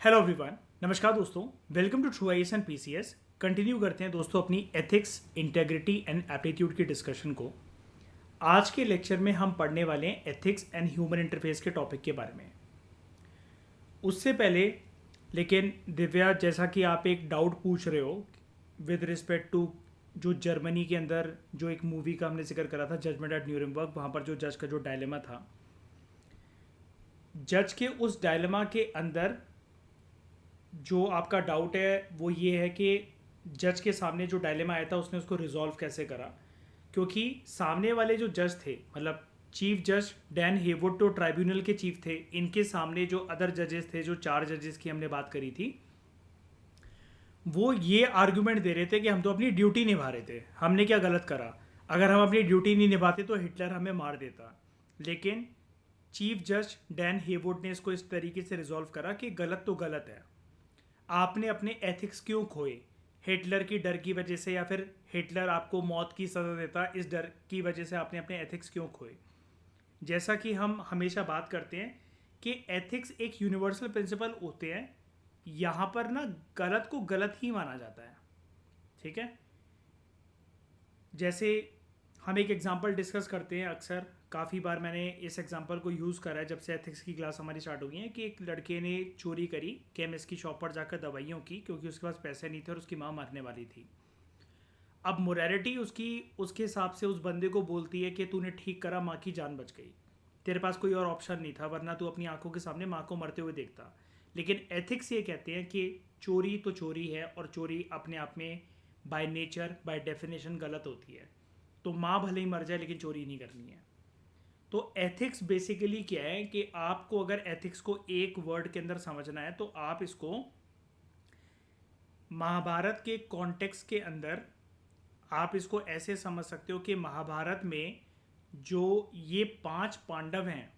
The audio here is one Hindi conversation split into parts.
Hello everyone. नमस्कार दोस्तों। Welcome to true IAS and PCS. Continue करते हैं दोस्तों अपनी एथिक्स, इंटेग्रिटी एंड एप्टीट्यूड की डिस्कशन को। आज के लेक्चर में हम पढ़ने वाले हैं एथिक्स एंड ह्यूमन इंटरफेस के टॉपिक के बारे में। उससे पहले लेकिन दिव्या, जैसा कि आप एक डाउट पूछ रहे हो विद रिस्पेक्ट टू जो जर्मनी के अंदर जो एक मूवी का हमने जिक्र करा था, जजमेंट एट न्यूरेमबर्ग, वहाँ पर जो जज का जो डायलेमा था, जज के उस डायलेमा के अंदर जो आपका डाउट है वो ये है कि जज के सामने जो डायलेमा आया था उसने उसको रिजॉल्व कैसे करा। क्योंकि सामने वाले जो जज थे, मतलब चीफ जज डैन हेवुड तो ट्राइब्यूनल के चीफ थे, इनके सामने जो अदर जजेस थे, जो 4 जजेस की हमने बात करी थी, वो ये आर्ग्यूमेंट दे रहे थे कि हम तो अपनी ड्यूटी निभा रहे थे, हमने क्या गलत करा। अगर हम अपनी ड्यूटी नहीं निभाते तो हिटलर हमें मार देता। लेकिन चीफ जज डैन हेवुड ने इसको इस तरीके से रिजॉल्व करा कि गलत तो गलत है, आपने अपने एथिक्स क्यों खोए? हिटलर की डर की वजह से, या फिर हिटलर आपको मौत की सज़ा देता, इस डर की वजह से आपने अपने एथिक्स क्यों खोए? जैसा कि हम हमेशा बात करते हैं कि एथिक्स एक यूनिवर्सल प्रिंसिपल होते हैं। यहाँ पर ना गलत को गलत ही माना जाता है, ठीक है। जैसे हम एक एग्जांपल डिस्कस करते हैं अक्सर, काफ़ी बार मैंने इस एग्जांपल को यूज़ करा है जब से एथिक्स की क्लास हमारी स्टार्ट हो गई है, कि एक लड़के ने चोरी करी केमिस्ट की शॉप पर जाकर दवाइयों की, क्योंकि उसके पास पैसे नहीं थे और उसकी माँ मरने वाली थी। अब मोरालिटी उसकी उसके हिसाब से उस बंदे को बोलती है कि तूने ठीक करा, माँ की जान बच गई, तेरे पास कोई और ऑप्शन नहीं था, वरना तू अपनी आंखों के सामने माँ को मरते हुए देखता। लेकिन एथिक्स ये कहते हैं कि चोरी तो चोरी है, और चोरी अपने आप में बाय नेचर, बाय डेफिनेशन गलत होती है। तो माँ भले ही मर जाए लेकिन चोरी नहीं करनी है। तो एथिक्स बेसिकली क्या है कि आपको अगर एथिक्स को एक वर्ड के अंदर समझना है तो आप इसको महाभारत के कॉन्टेक्स्ट के अंदर आप इसको ऐसे समझ सकते हो कि महाभारत में जो ये 5 पांडव हैं,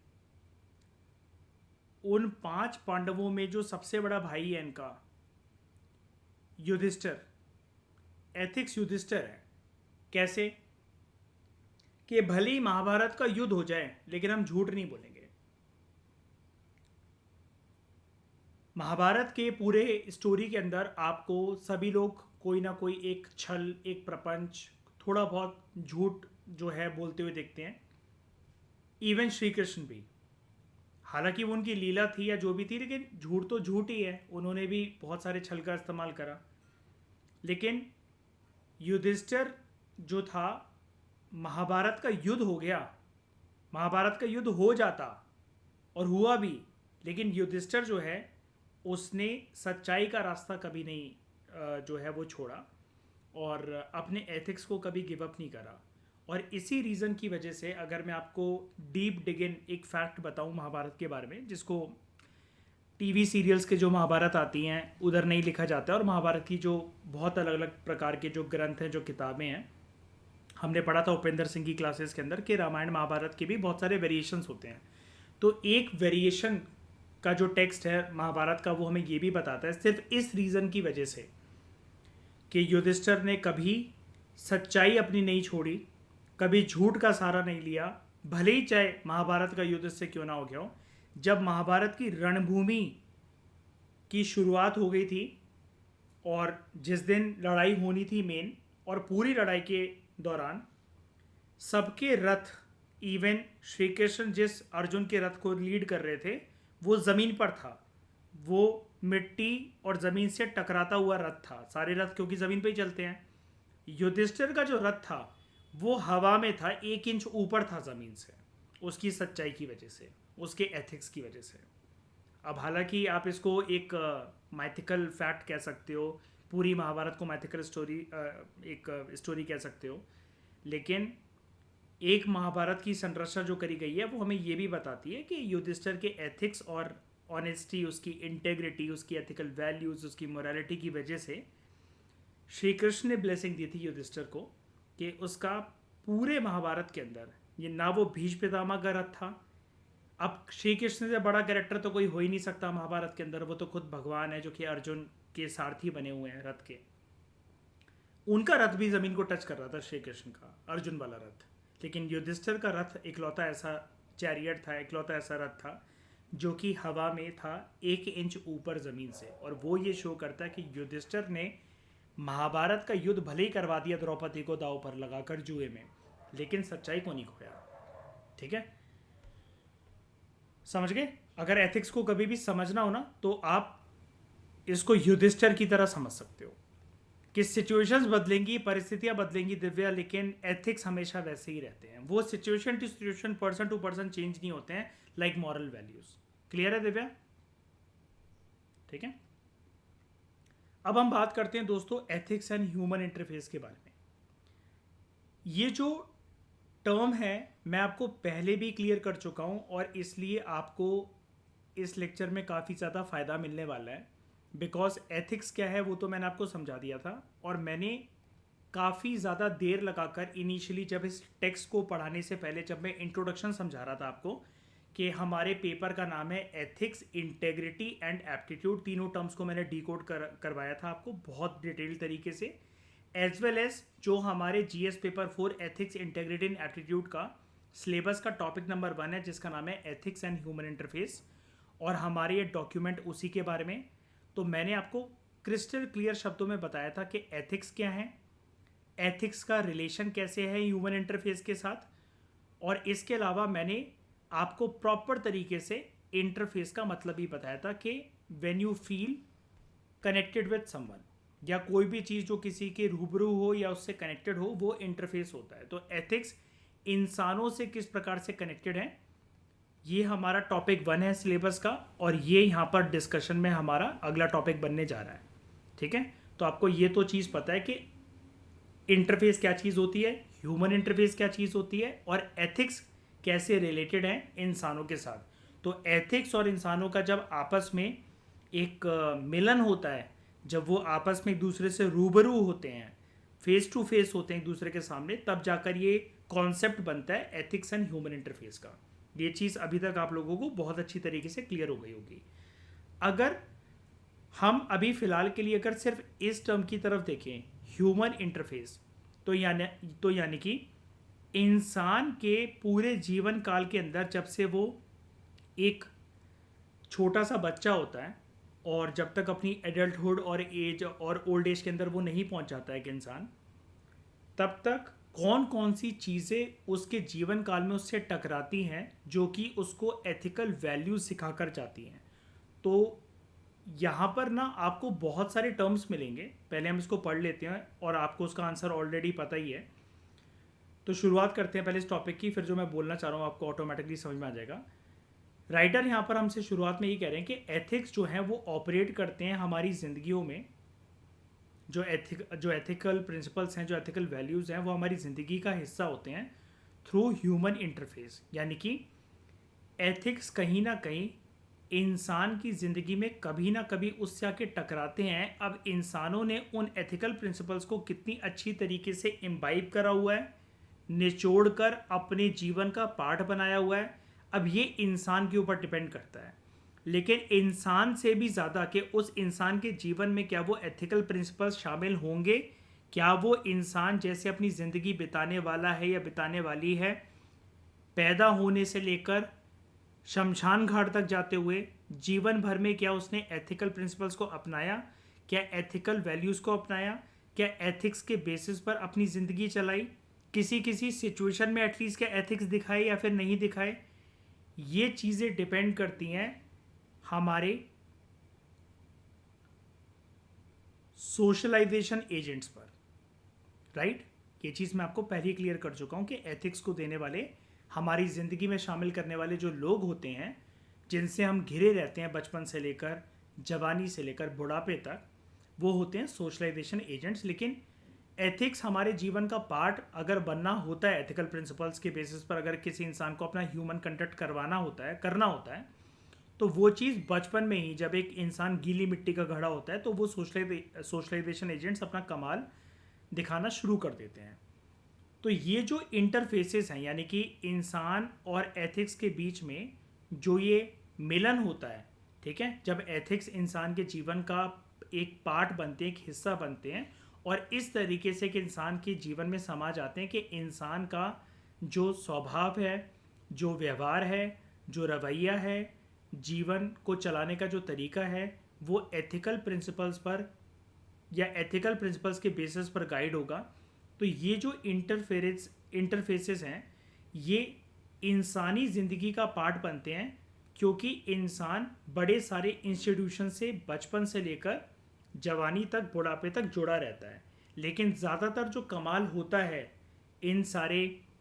उन 5 पांडवों में जो सबसे बड़ा भाई है इनका, युधिष्ठिर, एथिक्स युधिष्ठिर है। कैसे? कि भले ही महाभारत का युद्ध हो जाए लेकिन हम झूठ नहीं बोलेंगे। महाभारत के पूरे स्टोरी के अंदर आपको सभी लोग कोई ना कोई एक छल, एक प्रपंच, थोड़ा बहुत झूठ जो है बोलते हुए देखते हैं। इवन श्री कृष्ण भी, हालांकि वो उनकी लीला थी या जो भी थी, लेकिन झूठ तो झूठ ही है, उन्होंने भी बहुत सारे छल का इस्तेमाल करा। लेकिन युधिष्ठिर जो था, महाभारत का युद्ध हो गया, महाभारत का युद्ध हो जाता और हुआ भी, लेकिन युधिष्ठिर जो है उसने सच्चाई का रास्ता कभी नहीं जो है वो छोड़ा, और अपने एथिक्स को कभी गिव अप नहीं करा। और इसी रीज़न की वजह से अगर मैं आपको डीप डिग इन एक फैक्ट बताऊं महाभारत के बारे में, जिसको टीवी सीरियल्स के जो महाभारत आती हैं उधर नहीं लिखा जाता है, और महाभारत की जो बहुत अलग अलग प्रकार के जो ग्रंथ हैं, जो किताबें हैं, हमने पढ़ा था उपेंद्र सिंह की क्लासेस के अंदर कि रामायण महाभारत के भी बहुत सारे वेरिएशंस होते हैं। तो एक वेरिएशन का जो टेक्स्ट है महाभारत का, वो हमें ये भी बताता है, सिर्फ इस रीज़न की वजह से कि युधिष्ठिर ने कभी सच्चाई अपनी नहीं छोड़ी, कभी झूठ का सहारा नहीं लिया, भले ही चाहे महाभारत का युद्ध से क्यों ना हो गया हो। जब महाभारत की रणभूमि की शुरुआत हो गई थी और जिस दिन लड़ाई होनी थी मेन, और पूरी लड़ाई के दौरान सबके रथ, इवन श्री कृष्ण जिस अर्जुन के रथ को लीड कर रहे थे, वो ज़मीन पर था, वो मिट्टी और ज़मीन से टकराता हुआ रथ था। सारे रथ क्योंकि ज़मीन पे ही चलते हैं। युधिष्ठिर का जो रथ था वो हवा में था, 1 इंच ऊपर था ज़मीन से, उसकी सच्चाई की वजह से, उसके एथिक्स की वजह से। अब हालांकि आप इसको एक माइथिकल फैक्ट कह सकते हो, पूरी महाभारत को माइथिकल स्टोरी, एक स्टोरी कह सकते हो, लेकिन एक महाभारत की संरचना जो करी गई है वो हमें ये भी बताती है कि युधिष्ठिर के एथिक्स और ऑनेस्टी, उसकी इंटेग्रिटी, उसकी एथिकल वैल्यूज़, उसकी मोरालिटी की वजह से श्री कृष्ण ने ब्लेसिंग दी थी युधिष्ठिर को कि उसका पूरे महाभारत के अंदर ये ना वो भीष्म पितामह का रथ था। अब श्री कृष्ण से बड़ा कैरेक्टर तो कोई हो ही नहीं सकता महाभारत के अंदर, वो तो खुद भगवान है जो कि अर्जुन के सारथी बने हुए हैं रथ के। उनका रथ भी ज़मीन को टच कर रहा था, श्री कृष्ण का अर्जुन वाला रथ। लेकिन युधिष्ठिर का रथ इकलौता ऐसा चैरियट था, इकलौता ऐसा रथ था जो कि हवा में था 1 इंच ऊपर ज़मीन से, और वो ये शो करता है कि युधिष्ठिर ने महाभारत का युद्ध भले ही करवा दिया द्रौपदी को दांव पर लगाकर जुए में, लेकिन सच्चाई को नहीं खोया। ठीक है, समझ गए? अगर एथिक्स को कभी भी समझना हो ना, तो आप इसको युधिष्ठिर की तरह समझ सकते हो कि सिचुएशंस बदलेंगी, परिस्थितियां बदलेंगी दिव्या, लेकिन एथिक्स हमेशा वैसे ही रहते हैं। वो situation to situation, person to person change नहीं होते हैं, लाइक मॉरल वैल्यूज। क्लियर है दिव्या? ठीक है, अब हम बात करते हैं दोस्तों एथिक्स एंड ह्यूमन इंटरफेस के बारे में। ये जो टर्म है मैं आपको पहले भी क्लियर कर चुका हूं, और इसलिए आपको इस लेक्चर में काफ़ी ज़्यादा फ़ायदा मिलने वाला है। बिकॉज एथिक्स क्या है वो तो मैंने आपको समझा दिया था, और मैंने काफ़ी ज़्यादा देर लगाकर इनिशियली जब इस टेक्स्ट को पढ़ाने से पहले, जब मैं इंट्रोडक्शन समझा रहा था आपको कि हमारे पेपर का नाम है एथिक्स, इंटेग्रिटी एंड एप्टीट्यूड, तीनों टर्म्स को मैंने डिकोड करवाया था आपको बहुत डिटेल तरीके से, एज वेल एज जो हमारे GS paper 4 ethics, integrity and aptitude का सिलेबस का टॉपिक नंबर 1 है, जिसका नाम है एथिक्स एंड ह्यूमन इंटरफेस, और हमारे ये डॉक्यूमेंट उसी के बारे में। तो मैंने आपको क्रिस्टल क्लियर शब्दों में बताया था कि एथिक्स क्या है, एथिक्स का रिलेशन कैसे है ह्यूमन इंटरफेस के साथ, और इसके अलावा मैंने आपको प्रॉपर तरीके से इंटरफेस का मतलब भी बताया था कि when you feel connected with someone, या कोई भी चीज़ जो किसी के रूबरू हो या उससे कनेक्टेड हो, वो इंटरफेस होता है। तो एथिक्स इंसानों से किस प्रकार से कनेक्टेड है, ये हमारा टॉपिक 1 है सिलेबस का, और ये यहाँ पर डिस्कशन में हमारा अगला टॉपिक बनने जा रहा है। ठीक है, तो आपको ये तो चीज़ पता है कि इंटरफेस क्या चीज़ होती है, ह्यूमन इंटरफेस क्या चीज़ होती है, और एथिक्स कैसे रिलेटेड है इंसानों के साथ। तो एथिक्स और इंसानों का जब आपस में एक मिलन होता है, जब वो आपस में एक दूसरे से रूबरू होते हैं, फेस टू फेस होते हैं एक दूसरे के सामने, तब जाकर ये कॉन्सेप्ट बनता है एथिक्स एंड ह्यूमन इंटरफेस का। ये चीज़ अभी तक आप लोगों को बहुत अच्छी तरीके से क्लियर हो गई होगी। अगर हम अभी फ़िलहाल के लिए अगर सिर्फ इस टर्म की तरफ देखें, ह्यूमन इंटरफेस, तो यानी कि इंसान के पूरे जीवन काल के अंदर, जब से वो एक छोटा सा बच्चा होता है और जब तक अपनी एडल्टहुड और एज और ओल्ड एज के अंदर वो नहीं पहुंच जाता है एक इंसान, तब तक कौन कौन सी चीज़ें उसके जीवन काल में उससे टकराती हैं जो कि उसको एथिकल वैल्यूज सिखाकर जाती हैं। तो यहाँ पर ना आपको बहुत सारे टर्म्स मिलेंगे, पहले हम इसको पढ़ लेते हैं, और आपको उसका आंसर ऑलरेडी पता ही है। तो शुरुआत करते हैं पहले इस टॉपिक की, फिर जो मैं बोलना चाह रहा हूँ आपको ऑटोमेटिकली समझ में आ जाएगा। राइटर यहाँ पर हमसे शुरुआत में ये कह रहे हैं कि एथिक्स जो है वो ऑपरेट करते हैं हमारी ज़िंदगियों में, जो एथिकल प्रिंसिपल्स हैं, जो एथिकल वैल्यूज़ हैं, वो हमारी ज़िंदगी का हिस्सा होते हैं थ्रू ह्यूमन इंटरफेस। यानी कि एथिक्स कहीं ना कहीं इंसान की ज़िंदगी में कभी ना कभी उससे आके टकराते हैं। अब इंसानों ने उन एथिकल प्रिंसिपल्स को कितनी अच्छी तरीके से इम्बाइब करा हुआ है, निचोड़ कर अपने जीवन का पार्ट बनाया हुआ है, अब ये इंसान के ऊपर डिपेंड करता है। लेकिन इंसान से भी ज़्यादा कि उस इंसान के जीवन में क्या वो एथिकल प्रिंसिपल्स शामिल होंगे, क्या वो इंसान जैसे अपनी ज़िंदगी बिताने वाला है या बिताने वाली है, पैदा होने से लेकर शमशान घाट तक जाते हुए जीवन भर में क्या उसने एथिकल प्रिंसिपल्स को अपनाया, क्या एथिकल वैल्यूज़ को अपनाया, क्या एथिक्स के बेसिस पर अपनी ज़िंदगी चलाई, किसी किसी सिचुएशन में एटलीस्ट क्या एथिक्स दिखाए या फिर नहीं दिखाए। ये चीज़ें डिपेंड करती हैं हमारे सोशलाइजेशन एजेंट्स पर, राइट। ये चीज़ मैं आपको पहले ही क्लियर कर चुका हूँ कि एथिक्स को देने वाले, हमारी ज़िंदगी में शामिल करने वाले जो लोग होते हैं, जिनसे हम घिरे रहते हैं बचपन से लेकर जवानी से लेकर बुढ़ापे तक, वो होते हैं सोशलाइजेशन एजेंट्स। लेकिन एथिक्स हमारे जीवन का पार्ट अगर बनना होता है, एथिकल प्रिंसिपल्स के बेसिस पर अगर किसी इंसान को अपना ह्यूमन कंडक्ट करना होता है, तो वो चीज़ बचपन में ही, जब एक इंसान गीली मिट्टी का घड़ा होता है, तो वो सोशलाइजेशन एजेंट्स अपना कमाल दिखाना शुरू कर देते हैं। तो ये जो इंटरफेसेस हैं, यानी कि इंसान और एथिक्स के बीच में जो ये मिलन होता है, ठीक है, जब एथिक्स इंसान के जीवन का एक पार्ट बनते हैं, एक हिस्सा बनते हैं, और इस तरीके से कि इंसान के जीवन में समा जाते हैं कि इंसान का जो स्वभाव है, जो व्यवहार है, जो रवैया है, जीवन को चलाने का जो तरीका है वो एथिकल प्रिंसिपल्स पर या एथिकल प्रिंसिपल्स के बेसिस पर गाइड होगा। तो ये जो इंटरफेसेस हैं ये इंसानी ज़िंदगी का पार्ट बनते हैं, क्योंकि इंसान बड़े सारे इंस्टीट्यूशन से बचपन से लेकर जवानी तक, बुढ़ापे तक जुड़ा रहता है। लेकिन ज़्यादातर जो कमाल होता है इन सारे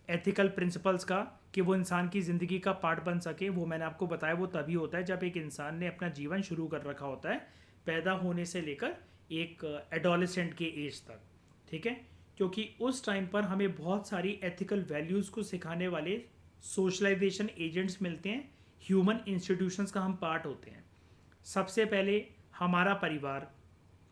एथिकल प्रिंसिपल्स का कि वो इंसान की ज़िंदगी का पार्ट बन सके, वो मैंने आपको बताया वो तभी होता है जब एक इंसान ने अपना जीवन शुरू कर रखा होता है, पैदा होने से लेकर एक एडोलेसेंट के एज तक। ठीक है, क्योंकि उस टाइम पर हमें बहुत सारी एथिकल वैल्यूज़ को सिखाने वाले सोशलाइजेशन एजेंट्स मिलते हैं, ह्यूमन इंस्टीट्यूशंस का हम पार्ट होते हैं। सबसे पहले हमारा परिवार,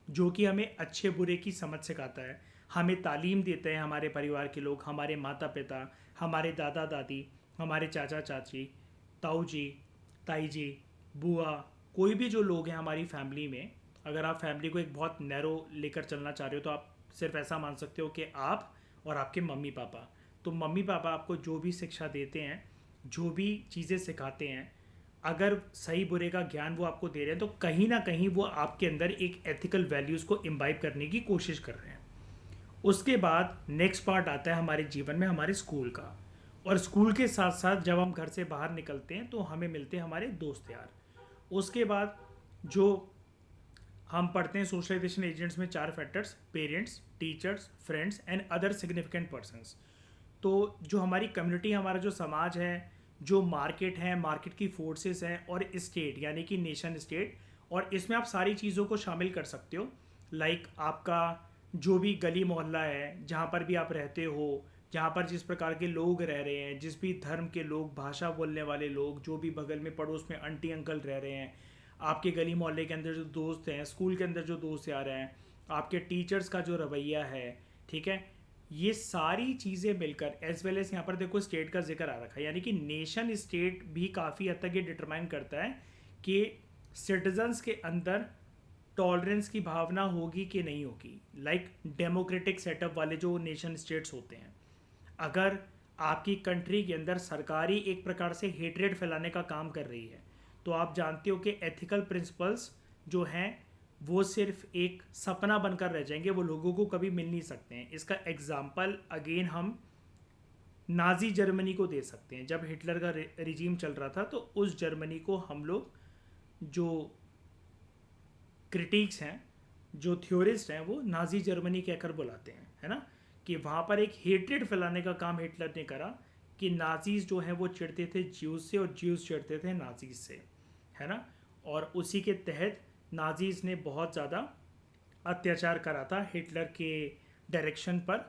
जो कि हमें अच्छे बुरे की समझ सिखाता है, हमें तालीम देते हैं हमारे परिवार के लोग, हमारे माता पिता, हमारे दादा दादी, हमारे चाचा चाची, ताऊ जी, ताई जी, बुआ, कोई भी जो लोग हैं हमारी फैमिली में। अगर आप फैमिली को एक बहुत नैरो लेकर चलना चाह रहे हो तो आप सिर्फ ऐसा मान सकते हो कि आप और आपके मम्मी पापा। तो मम्मी पापा आपको जो भी शिक्षा देते हैं, जो भी चीज़ें सिखाते हैं, अगर सही बुरे का ज्ञान वो आपको दे रहे हैं तो कहीं ना कहीं वो आपके अंदर एक एथिकल वैल्यूज़ को इम्बाइब करने की कोशिश कर रहे हैं। उसके बाद नेक्स्ट पार्ट आता है हमारे जीवन में हमारे स्कूल का। और स्कूल के साथ साथ जब हम घर से बाहर निकलते हैं तो हमें मिलते हैं हमारे दोस्त यार। उसके बाद जो हम पढ़ते हैं सोशलाइजेशन एजेंट्स में 4 factors: parents, teachers, friends and other significant persons. तो जो हमारी कम्युनिटी, हमारा जो समाज है, जो मार्केट है, मार्केट की फोर्सेस हैं, और स्टेट यानी कि नेशन स्टेट, और इसमें आप सारी चीज़ों को शामिल कर सकते हो। लाइक आपका जो भी गली मोहल्ला है जहाँ पर भी आप रहते हो, जहाँ पर जिस प्रकार के लोग रह रहे हैं, जिस भी धर्म के लोग, भाषा बोलने वाले लोग, जो भी बगल में पड़ोस में आंटी अंकल रह रहे हैं, आपके गली मोहल्ले के अंदर जो दोस्त हैं, स्कूल के अंदर जो दोस्त यार हैं, आपके टीचर्स का जो रवैया है, ठीक है, ये सारी चीज़ें मिलकर, एज वेल एज यहाँ पर देखो स्टेट का जिक्र आ रखा है, यानी कि नेशन स्टेट भी काफ़ी हद तक ये डिटरमाइन करता है कि सिटीजन्स के अंदर टॉलरेंस की भावना होगी कि नहीं होगी। लाइक डेमोक्रेटिक सेटअप वाले जो नेशन स्टेट्स होते हैं, अगर आपकी कंट्री के अंदर सरकारी एक प्रकार से हेट्रेड फैलाने का काम कर रही है तो आप जानते हो कि एथिकल प्रिंसिपल्स जो हैं वो सिर्फ एक सपना बनकर रह जाएंगे, वो लोगों को कभी मिल नहीं सकते हैं। इसका एग्जाम्पल अगेन हम नाजी जर्मनी को दे सकते हैं। जब हिटलर का रिजीम चल रहा था तो उस जर्मनी को हम लोग, जो क्रिटिक्स हैं, जो थ्योरिस्ट हैं, वो नाजी जर्मनी कहकर बुलाते हैं, है ना, कि वहाँ पर एक हेट्रेड फैलाने का काम हिटलर ने करा कि नाजीज जो हैं वो चिढ़ते थे ज्यूज से और ज्यूज चिढ़ते थे नाजीज से, है ना। और उसी के तहत नाजीज ने बहुत ज़्यादा अत्याचार करा था हिटलर के डायरेक्शन पर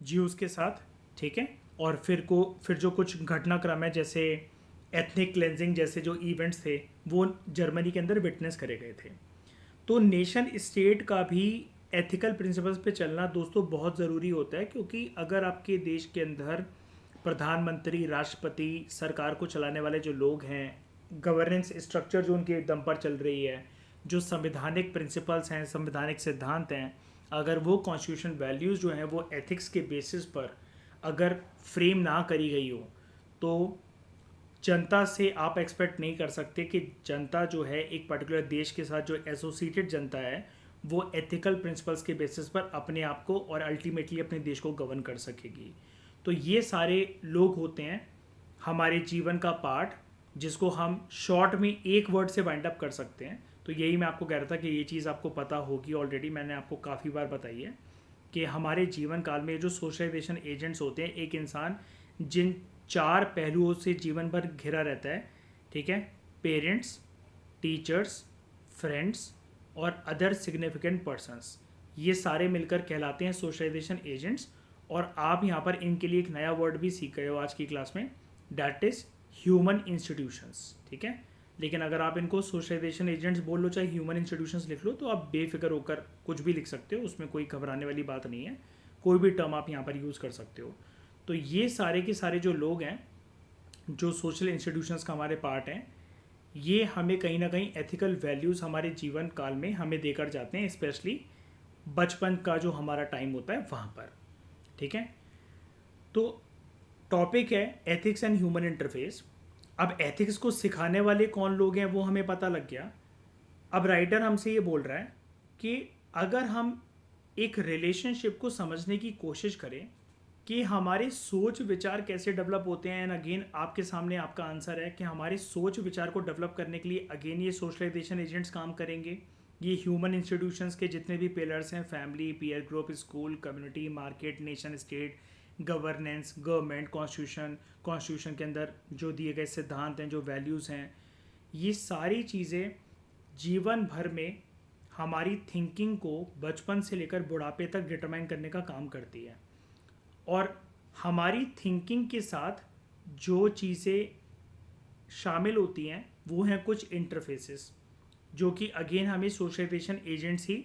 ज्यूज के साथ, ठीक है। और फिर जो कुछ घटनाक्रम है, जैसे एथनिक क्लेंजिंग जैसे जो इवेंट्स थे, वो जर्मनी के अंदर विटनेस करे गए थे। तो नेशन स्टेट का भी एथिकल प्रिंसिपल्स पे चलना दोस्तों बहुत ज़रूरी होता है, क्योंकि अगर आपके देश के अंदर प्रधानमंत्री, राष्ट्रपति, सरकार को चलाने वाले जो लोग हैं, गवर्नेंस स्ट्रक्चर जो उनके दम पर चल रही है, जो संवैधानिक प्रिंसिपल्स हैं, संवैधानिक सिद्धांत हैं, अगर वो कॉन्स्टिट्यूशन वैल्यूज़ जो हैं वो एथिक्स के बेसिस पर अगर फ्रेम ना करी गई हो, तो जनता से आप एक्सपेक्ट नहीं कर सकते कि जनता जो है एक पर्टिकुलर देश के साथ जो एसोसिएटेड जनता है वो एथिकल प्रिंसिपल्स के बेसिस पर अपने आप को और अल्टीमेटली अपने देश को गवर्न कर सकेगी। तो ये सारे लोग होते हैं हमारे जीवन का पार्ट, जिसको हम शॉर्ट में एक वर्ड से वाइंड अप कर सकते हैं। तो यही मैं आपको कह रहा था कि ये चीज़ आपको पता होगी, ऑलरेडी मैंने आपको काफ़ी बार बताई है कि हमारे जीवन काल में जो सोशलाइजेशन एजेंट्स होते हैं, एक इंसान जिन 4 पहलुओं से जीवन भर घिरा रहता है, ठीक है, पेरेंट्स, टीचर्स, फ्रेंड्स और अदर सिग्निफिकेंट पर्सन्स, ये सारे मिलकर कहलाते हैं सोशलाइजेशन एजेंट्स। और आप यहाँ पर इनके लिए एक नया वर्ड भी सीख गए हो आज की क्लास में, डैट इज़ ह्यूमन इंस्टीट्यूशंस, ठीक है। लेकिन अगर आप इनको सोशलाइजेशन एजेंट्स बोल लो, चाहे ह्यूमन इंस्टीट्यूशंस लिख लो, तो आप बेफिक्र होकर कुछ भी लिख सकते हो, उसमें कोई घबराने वाली बात नहीं है, कोई भी टर्म आप यहाँ पर यूज़ कर सकते हो। तो ये सारे के सारे जो लोग हैं, जो सोशल इंस्टीट्यूशंस का हमारे पार्ट हैं, ये हमें कहीं ना कहीं एथिकल वैल्यूज़ हमारे जीवन काल में हमें देकर जाते हैं, स्पेशली बचपन का जो हमारा टाइम होता है वहाँ पर, ठीक है। तो टॉपिक है एथिक्स एंड ह्यूमन इंटरफेस। अब एथिक्स को सिखाने वाले कौन लोग हैं वो हमें पता लग गया। अब राइटर हमसे ये बोल रहा है कि अगर हम एक रिलेशनशिप को समझने की कोशिश करें कि हमारे सोच विचार कैसे डेवलप होते हैं, एंड अगेन आपके सामने आपका आंसर है कि हमारे सोच विचार को डेवलप करने के लिए अगेन ये सोशलाइजेशन एजेंट्स काम करेंगे। ये ह्यूमन इंस्टीट्यूशंस के जितने भी पिलर्स हैं, family, peer group, school, community, market, nation state, governance, government, constitution, constitution के अंदर जो दिए गए सिद्धांत हैं, जो वैल्यूज़ हैं, ये सारी चीज़ें जीवन भर में हमारी थिंकिंग को बचपन से लेकर बुढ़ापे तक डिटरमाइन करने का काम करती है। और हमारी थिंकिंग के साथ जो चीज़ें शामिल होती हैं वो हैं कुछ इंटरफेसेस, जो कि अगेन हमें सोशलाइजेशन एजेंट्स ही,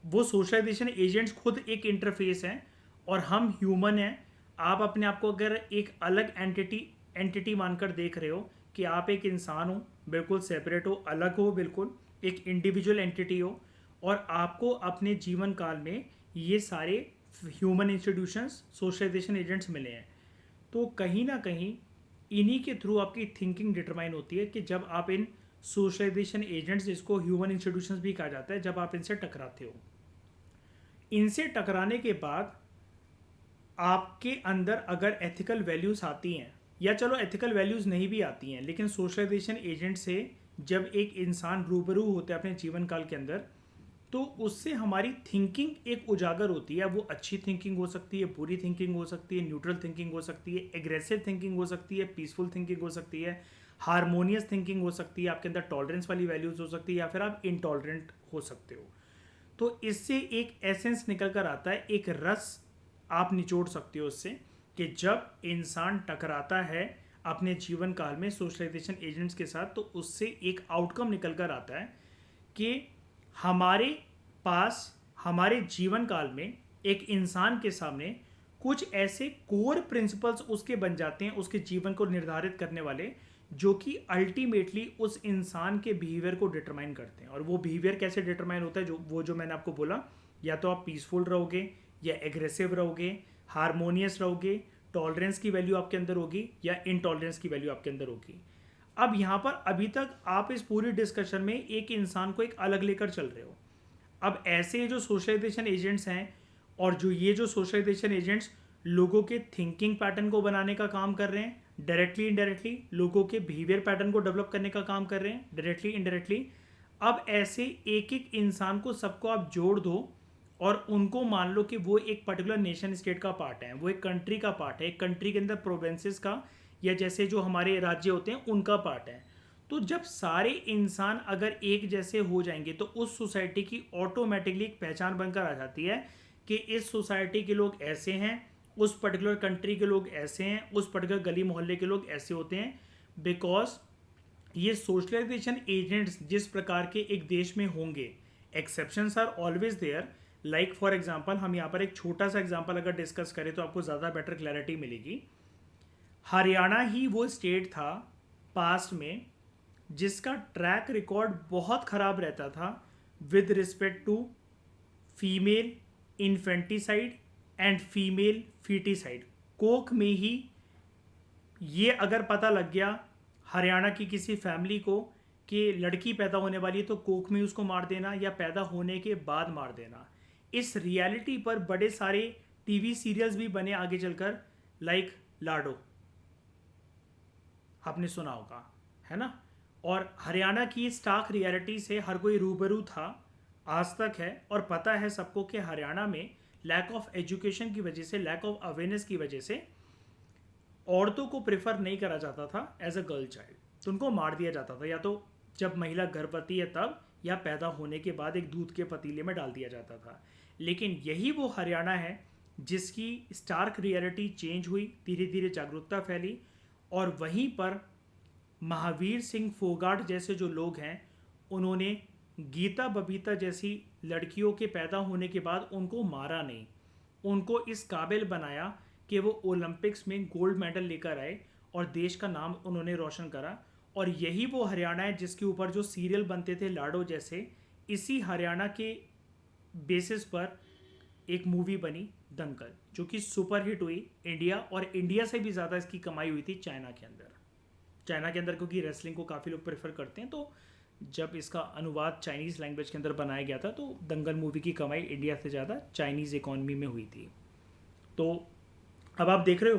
वो सोशलाइजेशन एजेंट्स खुद एक इंटरफेस हैं और हम ह्यूमन हैं। आप अपने आप को अगर एक अलग एंटिटी मानकर देख रहे हो कि आप एक इंसान हो, बिल्कुल सेपरेट हो, अलग हो, बिल्कुल एक इंडिविजुअल एंटिटी हो, और आपको अपने जीवन काल में ये सारे ह्यूमन इंस्टीट्यूशंस, सोशलाइजेशन एजेंट्स मिले हैं। तो कहीं ना कहीं इन्हीं के थ्रू आपकी थिंकिंग डिटरमाइन होती है कि जब आप इन सोशलाइजेशन एजेंट्स, जिसको ह्यूमन इंस्टीट्यूशंस भी कहा जाता है, जब आप इनसे टकराते हो, इनसे टकराने के बाद आपके अंदर अगर एथिकल वैल्यूज आती हैं, या चलो एथिकल वैल्यूज नहीं भी आती हैं, लेकिन सोशलाइजेशन एजेंट से जब एक इंसान रूबरू होता है अपने जीवन काल के अंदर, तो उससे हमारी थिंकिंग एक उजागर होती है। वो अच्छी थिंकिंग हो सकती है, बुरी थिंकिंग हो सकती है, न्यूट्रल थिंकिंग हो सकती है, एग्रेसिव थिंकिंग हो सकती है, पीसफुल थिंकिंग हो सकती है, हारमोनियस थिंकिंग हो सकती है, आपके अंदर टॉलरेंस वाली वैल्यूज हो सकती है, या फिर आप इनटॉलरेंट हो सकते हो। तो इससे एक एसेंस निकल कर आता है, एक रस आप निचोड़ सकते हो उससे, कि जब इंसान टकराता है अपने जीवन काल में सोशलाइजेशन एजेंट्स के साथ, तो उससे एक आउटकम निकल कर आता है कि हमारे पास हमारे जीवन काल में एक इंसान के सामने कुछ ऐसे कोर प्रिंसिपल्स उसके बन जाते हैं, उसके जीवन को निर्धारित करने वाले, जो कि अल्टीमेटली उस इंसान के बिहेवियर को डिटरमाइन करते हैं। और वो बिहेवियर कैसे डिटरमाइन होता है, जो मैंने आपको बोला, या तो आप पीसफुल रहोगे, या एग्रेसिव रहोगे, हारमोनियस रहोगे, टॉलरेंस की वैल्यू आपके अंदर होगी, या इनटॉलरेंस की वैल्यू आपके अंदर होगी। अब यहाँ पर अभी तक आप इस पूरी डिस्कशन में एक इंसान को एक अलग लेकर चल रहे हो। अब ऐसे जो सोशलाइजेशन एजेंट्स हैं, और जो सोशलाइजेशन एजेंट्स लोगों के थिंकिंग पैटर्न को बनाने का काम कर रहे हैं, डायरेक्टली इनडायरेक्टली लोगों के बिहेवियर पैटर्न को डेवलप करने का काम कर रहे हैं, डायरेक्टली इनडायरेक्टली। अब ऐसे एक एक इंसान को, सबको आप जोड़ दो, और उनको मान लो कि वो एक पर्टिकुलर नेशन स्टेट का पार्ट है, वो एक कंट्री का पार्ट है, एक कंट्री के अंदर प्रोविंसेस का, या जैसे जो हमारे राज्य होते हैं उनका पार्ट है। तो जब सारे इंसान अगर एक जैसे हो जाएंगे, तो उस सोसाइटी की ऑटोमेटिकली एक पहचान बनकर आ जाती है कि इस सोसाइटी के लोग ऐसे हैं, उस पर्टिकुलर कंट्री के लोग ऐसे हैं, उस पर्टिकुलर गली मोहल्ले के लोग ऐसे होते हैं। बिकॉज ये सोशलाइजेशन एजेंट्स जिस प्रकार के एक देश में होंगे, exceptions are always there. Like for example, हम यहाँ पर एक छोटा सा एग्जांपल अगर डिस्कस करें तो आपको ज़्यादा बेटर क्लैरिटी मिलेगी। हरियाणा ही वो स्टेट था पास्ट में जिसका ट्रैक रिकॉर्ड बहुत ख़राब रहता था with respect to female infanticide and female foeticide. कोख में ही ये अगर पता लग गया हरियाणा की किसी फैमिली को कि लड़की पैदा होने वाली है, तो कोख में उसको मार देना, या पैदा होने के बाद मार देना। इस रियलिटी पर बड़े सारे टीवी सीरियल्स भी बने आगे चलकर, लाइक लाडो, आपने सुना होगा, है ना। और हरियाणा की स्टार्क रियलिटी से हर कोई रूबरू था, आज तक है, और पता है सबको कि हरियाणा में लैक ऑफ एजुकेशन की वजह से, लैक ऑफ अवेयरनेस की वजह से औरतों को प्रेफर नहीं करा जाता था एज अ गर्ल चाइल्ड, तो उनको मार दिया जाता था, या तो जब महिला गर्भवती है तब, या पैदा होने के बाद एक दूध के पतीले में डाल दिया जाता था। लेकिन यही वो हरियाणा है जिसकी स्टार्क रियलिटी चेंज हुई, धीरे धीरे जागरूकता फैली, और वहीं पर महावीर सिंह फोगाट जैसे जो लोग हैं, उन्होंने गीता बबीता जैसी लड़कियों के पैदा होने के बाद उनको मारा नहीं, उनको इस काबिल बनाया कि वो ओलंपिक्स में गोल्ड मेडल लेकर आए, और देश का नाम उन्होंने रोशन करा। और यही वो हरियाणा है जिसके ऊपर जो सीरियल बनते थे लाडो जैसे, इसी हरियाणा के बेसिस पर एक मूवी बनी दंगल, जो कि सुपर हिट हुई इंडिया, और इंडिया से भी ज़्यादा इसकी कमाई हुई थी चाइना के अंदर। चाइना के अंदर, क्योंकि रेसलिंग को काफ़ी लोग प्रेफर करते हैं, तो जब इसका अनुवाद चाइनीज़ लैंग्वेज के अंदर बनाया गया था तो दंगल मूवी की कमाई इंडिया से ज़्यादा चाइनीज़ इकॉनमी में हुई थी। तो अब आप देख रहे हो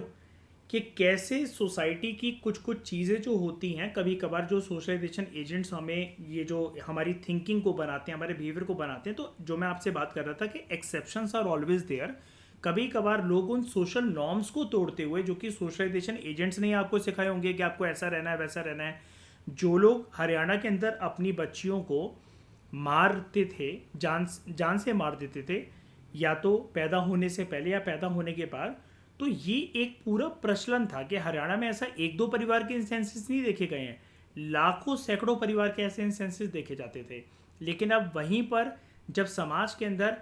कि कैसे सोसाइटी की कुछ कुछ चीज़ें जो होती हैं, कभी कभार जो सोशलाइजेशन एजेंट्स हमें ये जो हमारी थिंकिंग को बनाते हैं, हमारे बिहेवियर को बनाते हैं, तो जो मैं आपसे बात कर रहा था कि एक्सेप्शंस आर ऑलवेज देयर। कभी कभार लोग उन सोशल नॉर्म्स को तोड़ते हुए, जो कि सोशलाइजेशन एजेंट्स ने आपको सिखाए होंगे कि आपको ऐसा रहना है वैसा रहना है। जो लोग हरियाणा के अंदर अपनी बच्चियों को मारते थे, जान जान से मार देते थे, या तो पैदा होने से पहले या पैदा होने के बाद, तो ये एक पूरा प्रचलन था कि हरियाणा में ऐसा एक दो परिवार के इंस्टेंसेस नहीं देखे गए हैं, लाखों सैकड़ों परिवार के ऐसे इंस्टेंसेस देखे जाते थे। लेकिन अब वहीं पर जब समाज के अंदर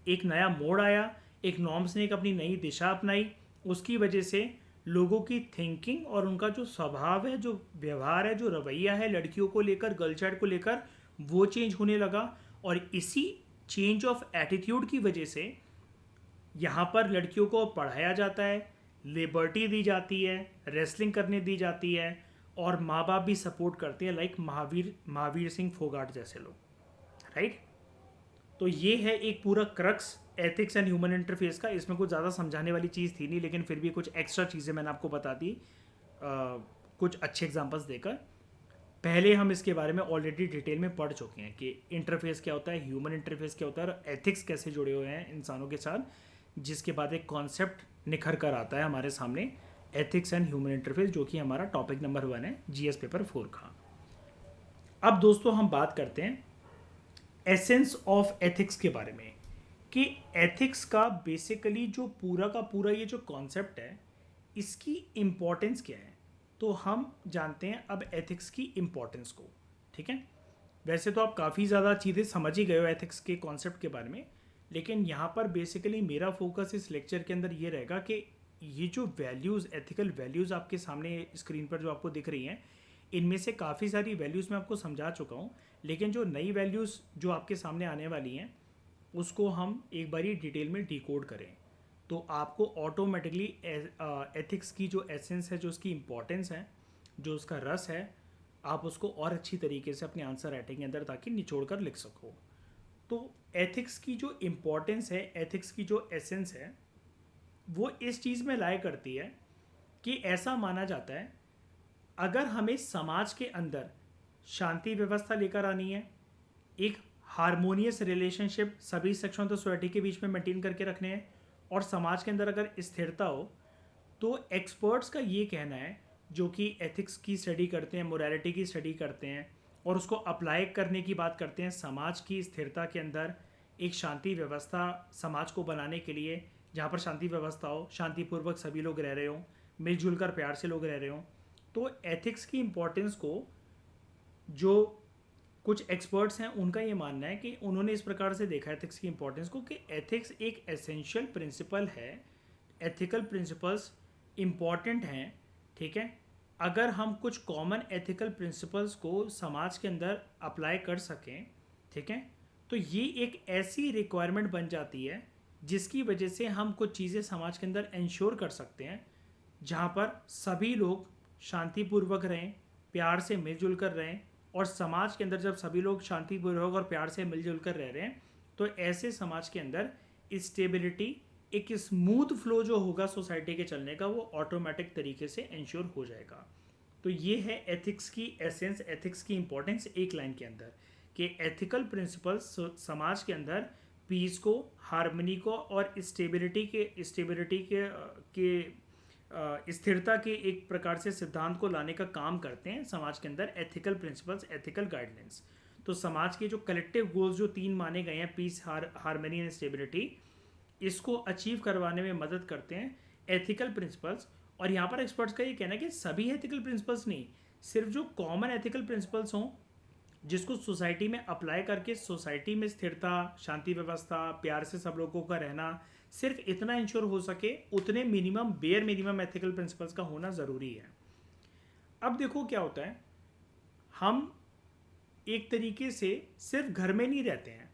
एक नया मोड़ आया, एक नॉर्म्स ने एक अपनी नई दिशा अपनाई, उसकी वजह से लोगों की थिंकिंग और उनका जो स्वभाव है, जो व्यवहार है, जो रवैया है लड़कियों को लेकर, गर्ल चाइल्ड को लेकर, वो चेंज होने लगा। और इसी चेंज ऑफ एटीट्यूड की वजह से यहाँ पर लड़कियों को पढ़ाया जाता है, लिबर्टी दी जाती है, रेसलिंग करने दी जाती है, और माँ बाप भी सपोर्ट करते हैं, लाइक महावीर सिंह फोगाट जैसे लोग, राइट। तो ये है एक पूरा crux ethics and human interface का। इसमें कुछ ज़्यादा समझाने वाली चीज़ थी नहीं, लेकिन फिर भी कुछ एक्स्ट्रा चीज़ें मैंने आपको बता दी कुछ अच्छे एग्जांपल्स देकर। पहले हम इसके बारे में ऑलरेडी डिटेल में पढ़ चुके हैं कि इंटरफेस क्या होता है, ह्यूमन इंटरफेस क्या होता है, और एथिक्स कैसे जुड़े हुए हैं इंसानों के साथ, जिसके बाद एक कॉन्सेप्ट निखर कर आता है हमारे सामने, एथिक्स एंड ह्यूमन इंटरफेस, जो कि हमारा टॉपिक नंबर 1 है जीएस पेपर 4 का। अब दोस्तों हम बात करते हैं एसेंस ऑफ एथिक्स के बारे में, कि एथिक्स का बेसिकली जो पूरा का पूरा ये जो कॉन्सेप्ट है, इसकी इम्पोर्टेंस क्या है। तो हम जानते हैं अब एथिक्स की इम्पोर्टेंस को, ठीक है। वैसे तो आप काफ़ी ज़्यादा चीज़ें समझ ही गए हो एथिक्स के कॉन्सेप्ट के बारे में, लेकिन यहाँ पर बेसिकली मेरा फोकस इस लेक्चर के अंदर ये रहेगा कि ये जो वैल्यूज़, एथिकल वैल्यूज़ आपके सामने स्क्रीन पर जो आपको दिख रही हैं, इनमें से काफ़ी सारी वैल्यूज़ मैं आपको समझा चुका हूँ, लेकिन जो नई वैल्यूज़ जो आपके सामने आने वाली हैं, उसको हम एक बारी डिटेल में डिकोड करें, तो आपको ऑटोमेटिकली एथिक्स की जो एसेंस है, जो उसकी इम्पोर्टेंस है, जो उसका रस है, आप उसको और अच्छी तरीके से अपने आंसर राइटिंग के अंदर ताकि निचोड़ कर लिख सको। तो एथिक्स की जो इम्पोर्टेंस है, एथिक्स की जो एसेंस है, वो इस चीज़ में लाया करती है कि ऐसा माना जाता है, अगर हमें समाज के अंदर शांति व्यवस्था लेकर आनी है, एक हारमोनियस रिलेशनशिप सभी सेक्शन ऑफ द सोसाइटी के बीच में मेंटेन करके रखने हैं, और समाज के अंदर अगर स्थिरता हो, तो एक्सपर्ट्स का ये कहना है, जो कि एथिक्स की स्टडी करते हैं, मोरालिटी की स्टडी करते हैं, और उसको अप्लाई करने की बात करते हैं समाज की स्थिरता के अंदर, एक शांति व्यवस्था समाज को बनाने के लिए, जहाँ पर शांति व्यवस्था हो, शांतिपूर्वक सभी लोग रह रहे हों, मिलजुल कर प्यार से लोग रह रहे हों। तो एथिक्स की इम्पोर्टेंस को जो कुछ एक्सपर्ट्स हैं उनका ये मानना है कि उन्होंने इस प्रकार से देखा एथिक्स की इम्पोर्टेंस को, कि एथिक्स एक एसेंशियल प्रिंसिपल है, एथिकल प्रिंसिपल्स इम्पॉर्टेंट हैं, ठीक है। अगर हम कुछ कॉमन एथिकल प्रिंसिपल्स को समाज के अंदर अप्लाई कर सकें, ठीक है, तो ये एक ऐसी रिक्वायरमेंट बन जाती है जिसकी वजह से हम कुछ चीज़ें समाज के अंदर इंश्योर कर सकते हैं, जहाँ पर सभी लोग शांतिपूर्वक रहें, प्यार से मिलजुल कर रहें, और समाज के अंदर जब सभी लोग शांतिपूर्वक और प्यार से मिलजुल कर रह रहे हैं, तो ऐसे समाज के अंदर स्टेबिलिटी, एक स्मूथ फ्लो जो होगा सोसाइटी के चलने का, वो ऑटोमेटिक तरीके से इंश्योर हो जाएगा। तो ये है एथिक्स की एसेंस, एथिक्स की इंपॉर्टेंस एक लाइन के अंदर, कि एथिकल प्रिंसिपल्स समाज के अंदर पीस को, हार्मनी को और स्टेबिलिटी के स्थिरता के एक प्रकार से सिद्धांत को लाने का काम करते हैं समाज के अंदर एथिकल प्रिंसिपल्स, एथिकल गाइडलाइंस। तो समाज के जो कलेक्टिव गोल्स जो 3 माने गए हैं, पीस, हार्मनी एंड स्टेबिलिटी, इसको अचीव करवाने में मदद करते हैं एथिकल प्रिंसिपल्स। और यहाँ पर एक्सपर्ट्स का ये कहना है कि सभी एथिकल प्रिंसिपल्स नहीं, सिर्फ जो कॉमन एथिकल प्रिंसिपल्स हों, जिसको सोसाइटी में अप्लाई करके सोसाइटी में स्थिरता, शांति व्यवस्था, प्यार से सब लोगों का रहना, सिर्फ इतना इंश्योर हो सके, उतने minimum, bare minimum ethical principles का होना ज़रूरी है। अब देखो क्या होता है, हम एक तरीके से सिर्फ घर में नहीं रहते हैं।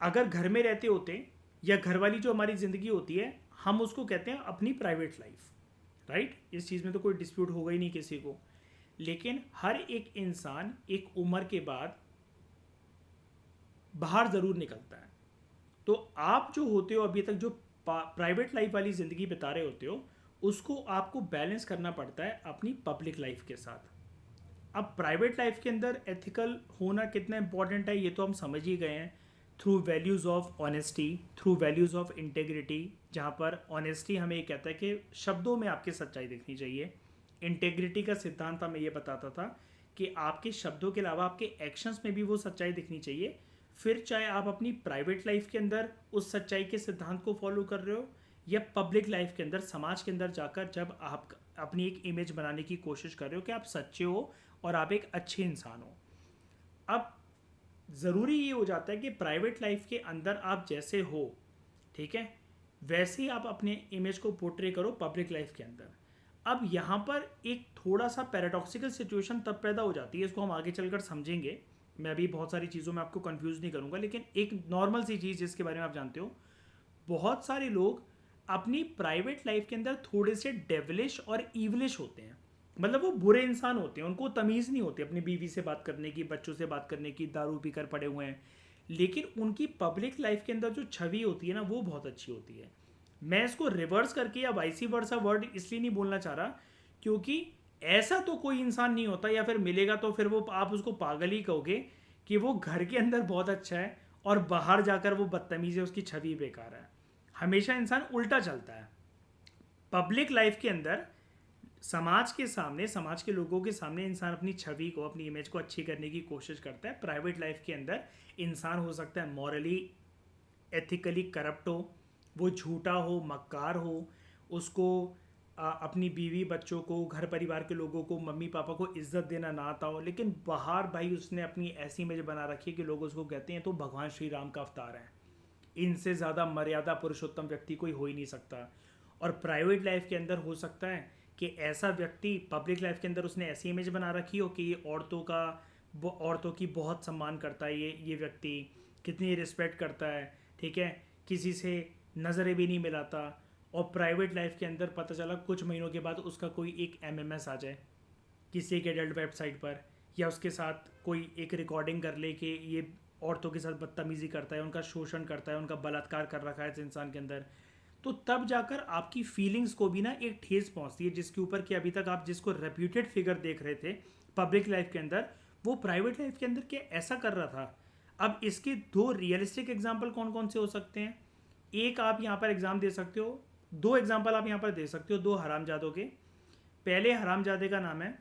अगर घर में रहते होते, या घर वाली जो हमारी ज़िंदगी होती है, हम उसको कहते हैं अपनी प्राइवेट लाइफ, राइट? इस चीज़ में तो कोई डिस्प्यूट होगा ही नहीं किसी को। लेकिन हर एक इंसान एक उम्र के बाद बाहर ज़रूर निकलता है। तो आप जो होते हो अभी तक जो प्राइवेट लाइफ वाली ज़िंदगी बिता रहे होते हो, उसको आपको बैलेंस करना पड़ता है अपनी पब्लिक लाइफ के साथ। अब प्राइवेट लाइफ के अंदर एथिकल होना कितना इंपॉर्टेंट है ये तो हम समझ ही गए हैं, through values of honesty, through values of integrity, जहाँ पर ऑनेस्टी हमें ये कहता है कि शब्दों में आपकी सच्चाई दिखनी चाहिए। इंटेग्रिटी का सिद्धांत हमें ये बताता था कि आपके शब्दों के अलावा आपके एक्शंस में भी वो सच्चाई दिखनी चाहिए। फिर चाहे आप अपनी प्राइवेट लाइफ के अंदर उस सच्चाई के सिद्धांत को फॉलो कर रहे हो या पब्लिक लाइफ के अंदर, समाज के अंदर जाकर जब आप अपनी एक इमेज बनाने की कोशिश कर रहे हो कि आप सच्चे हो और आप एक अच्छे इंसान हो। अब ज़रूरी ये हो जाता है कि प्राइवेट लाइफ के अंदर आप जैसे हो, ठीक है, वैसे ही आप अपने इमेज को पोर्ट्रे करो पब्लिक लाइफ के अंदर। अब यहाँ पर एक थोड़ा सा पैराडॉक्सिकल सिचुएशन तब पैदा हो जाती है, इसको हम आगे चलकर समझेंगे। मैं अभी बहुत सारी चीज़ों में आपको कंफ्यूज नहीं करूँगा, लेकिन एक नॉर्मल सी चीज़ जिसके बारे में आप जानते हो, बहुत सारे लोग अपनी प्राइवेट लाइफ के अंदर थोड़े से डेविलिश और ईवलिश होते हैं। मतलब वो बुरे इंसान होते हैं, उनको तमीज़ नहीं होती अपनी बीवी से बात करने की, बच्चों से बात करने की, दारू पीकर पड़े हुए हैं। लेकिन उनकी पब्लिक लाइफ के अंदर जो छवि होती है ना, वो बहुत अच्छी होती है। मैं इसको रिवर्स करके या वाइसी वर्सा वर्ड इसलिए नहीं बोलना चाह रहा क्योंकि ऐसा तो कोई इंसान नहीं होता, या फिर मिलेगा तो फिर वो आप उसको पागल ही कहोगे कि वो घर के अंदर बहुत अच्छा है और बाहर जाकर वो बदतमीज़ है, उसकी छवि बेकार है। हमेशा इंसान उल्टा चलता है। पब्लिक लाइफ के अंदर समाज के सामने, समाज के लोगों के सामने इंसान अपनी छवि को, अपनी इमेज को अच्छी करने की कोशिश करता है। प्राइवेट लाइफ के अंदर इंसान हो सकता है मॉरली, एथिकली करप्ट हो, वो झूठा हो, मक्कार हो, उसको अपनी बीवी बच्चों को, घर परिवार के लोगों को, मम्मी पापा को इज्जत देना ना आता हो, लेकिन बाहर भाई उसने अपनी ऐसी इमेज बना रखी है कि लोग उसको कहते हैं तो भगवान श्री राम का अवतार है, इनसे ज़्यादा मर्यादा पुरुषोत्तम व्यक्ति कोई हो ही नहीं सकता। और प्राइवेट लाइफ के अंदर हो सकता है कि ऐसा व्यक्ति पब्लिक लाइफ के अंदर उसने ऐसी इमेज बना रखी हो कि ये औरतों की बहुत सम्मान करता है, ये व्यक्ति कितनी रिस्पेक्ट करता है, ठीक है, किसी से नज़रें भी नहीं मिलाता। और प्राइवेट लाइफ के अंदर पता चला कुछ महीनों के बाद उसका कोई एक एमएमएस आ जाए किसी एक एडल्ट वेबसाइट पर, या उसके साथ कोई एक रिकॉर्डिंग कर ले कि ये औरतों के साथ बदतमीज़ी करता है, उनका शोषण करता है, उनका बलात्कार कर रखा है इस इंसान के अंदर, तो तब जाकर आपकी फीलिंग्स को भी ना एक ठेस पहुंचती है, जिसके ऊपर कि अभी तक आप जिसको रेप्यूटेड फिगर देख रहे थे पब्लिक लाइफ के अंदर, वो प्राइवेट लाइफ के अंदर क्या ऐसा कर रहा था। अब इसके दो रियलिस्टिक एग्जाम्पल कौन कौन से हो सकते हैं? एक आप यहाँ पर एग्जाम दे सकते हो, दो एग्जाम्पल आप यहाँ पर दे सकते हो, दो हरामजादों के। पहले हरामजादे का नाम है